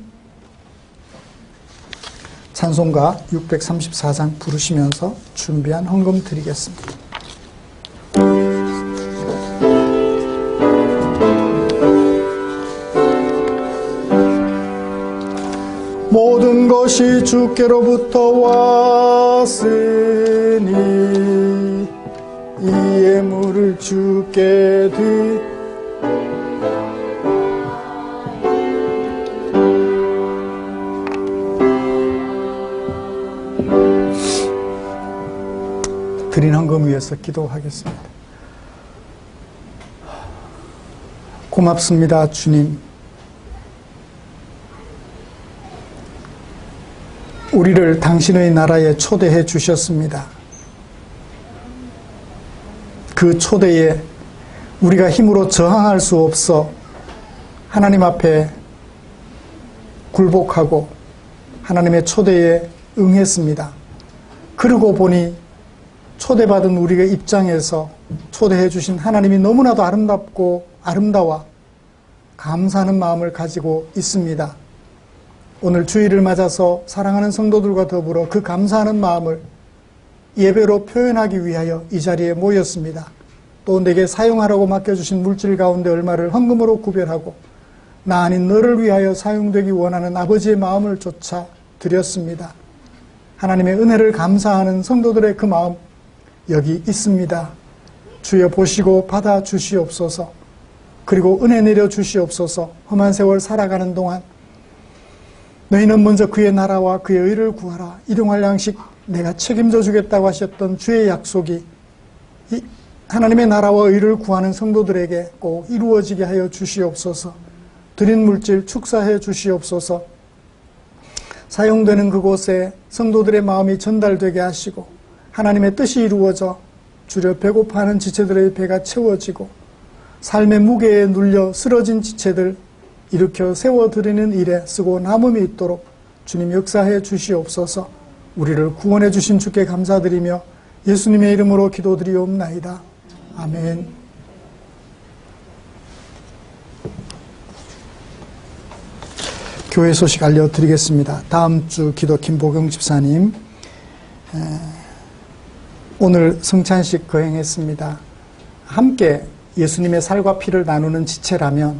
Speaker 1: 찬송가 634장 부르시면서 준비한 헌금 드리겠습니다. 모든 것이 주께로부터 왔으니 이 예물을 주께 황금 위에서 기도하겠습니다. 고맙습니다, 주님. 우리를 당신의 나라에 초대해 주셨습니다. 그 초대에 우리가 힘으로 저항할 수 없어 하나님 앞에 굴복하고 하나님의 초대에 응했습니다. 그러고 보니 초대받은 우리의 입장에서 초대해 주신 하나님이 너무나도 아름답고 아름다워 감사하는 마음을 가지고 있습니다. 오늘 주일을 맞아서 사랑하는 성도들과 더불어 그 감사하는 마음을 예배로 표현하기 위하여 이 자리에 모였습니다. 또 내게 사용하라고 맡겨주신 물질 가운데 얼마를 헌금으로 구별하고 나 아닌 너를 위하여 사용되기 원하는 아버지의 마음을 쫓아 드렸습니다. 하나님의 은혜를 감사하는 성도들의 그 마음 여기 있습니다. 주여 보시고 받아 주시옵소서. 그리고 은혜 내려 주시옵소서. 험한 세월 살아가는 동안 너희는 먼저 그의 나라와 그의 의를 구하라. 일용할 양식 내가 책임져 주겠다고 하셨던 주의 약속이 하나님의 나라와 의를 구하는 성도들에게 꼭 이루어지게 하여 주시옵소서. 드린 물질 축사해 주시옵소서. 사용되는 그곳에 성도들의 마음이 전달되게 하시고 하나님의 뜻이 이루어져 주려 배고파하는 지체들의 배가 채워지고 삶의 무게에 눌려 쓰러진 지체들 일으켜 세워드리는 일에 쓰고 남음이 있도록 주님 역사해 주시옵소서. 우리를 구원해 주신 주께 감사드리며 예수님의 이름으로 기도드리옵나이다. 아멘. 교회 소식 알려드리겠습니다. 다음 주 기도 김보경 집사님 오늘 성찬식 거행했습니다. 함께 예수님의 살과 피를 나누는 지체라면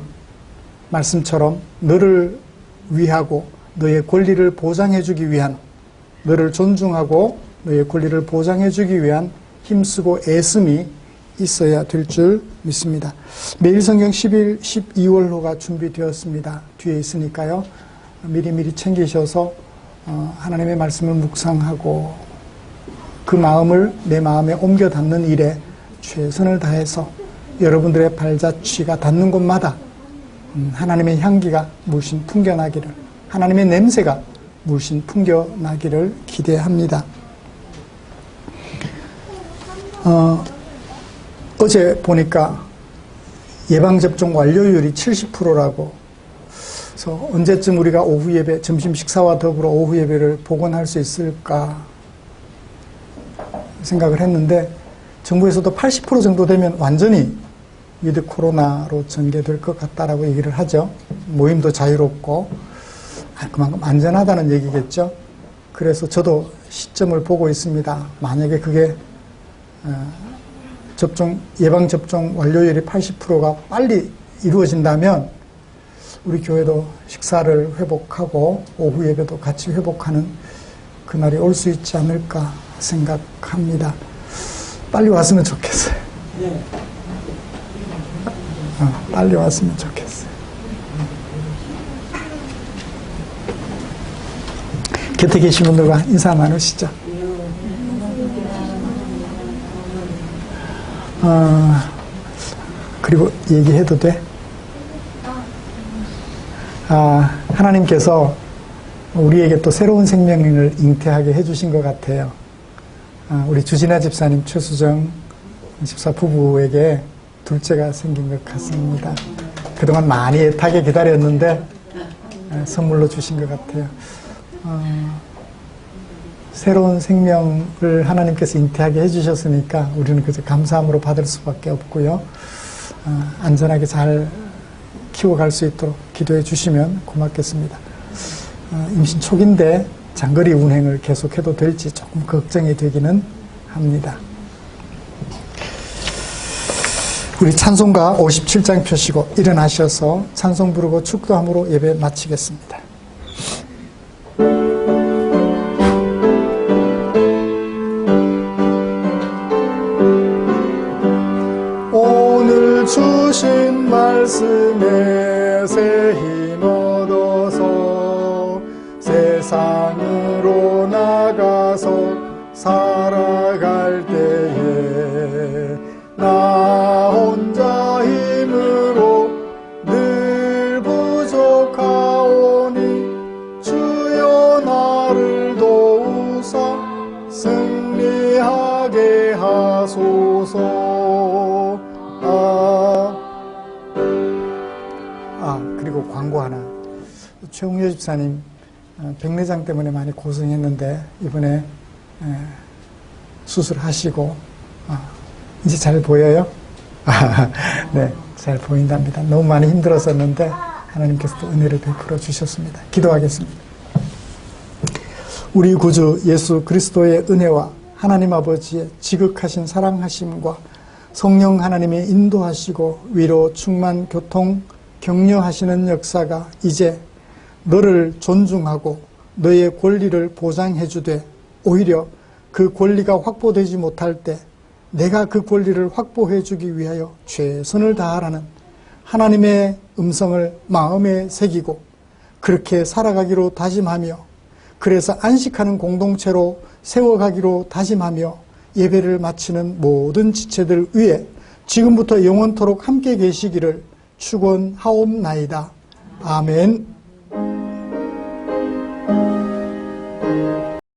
Speaker 1: 말씀처럼 너를 위하고 너의 권리를 보장해주기 위한 너를 존중하고 너의 권리를 보장해주기 위한 힘쓰고 애씀이 있어야 될 줄 믿습니다. 매일 성경 10일, 12월호가 준비되었습니다. 뒤에 있으니까요. 미리미리 챙기셔서 하나님의 말씀을 묵상하고 그 마음을 내 마음에 옮겨 담는 일에 최선을 다해서 여러분들의 발자취가 닿는 곳마다 하나님의 향기가 물씬 풍겨나기를, 하나님의 냄새가 물씬 풍겨나기를 기대합니다. 어제 보니까 예방접종 완료율이 70%라고, 그래서 언제쯤 우리가 오후 예배, 점심 식사와 더불어 오후 예배를 복원할 수 있을까 생각을 했는데, 정부에서도 80% 정도 되면 완전히 위드 코로나로 전개될 것 같다라고 얘기를 하죠. 모임도 자유롭고 그만큼 안전하다는 얘기겠죠. 그래서 저도 시점을 보고 있습니다. 만약에 그게 예방접종 완료율이 80%가 빨리 이루어진다면 우리 교회도 식사를 회복하고 오후 예배도 같이 회복하는 그날이 올 수 있지 않을까 생각합니다. 빨리 왔으면 좋겠어요. 빨리 왔으면 좋겠어요. 곁에 계신 분들과 인사 나누시죠. 그리고 얘기해도 돼? 하나님께서 우리에게 또 새로운 생명을 잉태하게 해주신 것 같아요. 우리 주진아 집사님, 최수정 집사 부부에게 둘째가 생긴 것 같습니다. 그동안 많이 애타게 기다렸는데 선물로 주신 것 같아요. 새로운 생명을 하나님께서 잉태하게 해주셨으니까 우리는 그저 감사함으로 받을 수밖에 없고요. 안전하게 잘 키워갈 수 있도록 기도해 주시면 고맙겠습니다. 임신 초기인데 장거리 운행을 계속해도 될지 조금 걱정이 되기는 합니다. 우리 찬송가 57장 펴시고 일어나셔서 찬송 부르고 축도함으로 예배 마치겠습니다. 오늘 주신 말씀에 새 힘 얻어서 세상으로 나가서 살아갈 때에 광고 하나. 최웅여 집사님 백내장 때문에 많이 고생했는데 이번에 수술하시고 이제 잘 보여요? 네, 잘 보인답니다. 너무 많이 힘들었었는데 하나님께서 또 은혜를 베풀어 주셨습니다. 기도하겠습니다. 우리 구주 예수 그리스도의 은혜와 하나님 아버지의 지극하신 사랑하심과 성령 하나님의 인도하시고 위로 충만 교통 격려하시는 역사가 이제 너를 존중하고 너의 권리를 보장해 주되 오히려 그 권리가 확보되지 못할 때 내가 그 권리를 확보해 주기 위하여 최선을 다하라는 하나님의 음성을 마음에 새기고 그렇게 살아가기로 다짐하며 그래서 안식하는 공동체로 세워가기로 다짐하며 예배를 마치는 모든 지체들 위에 지금부터 영원토록 함께 계시기를 축원하옵나이다. 아멘.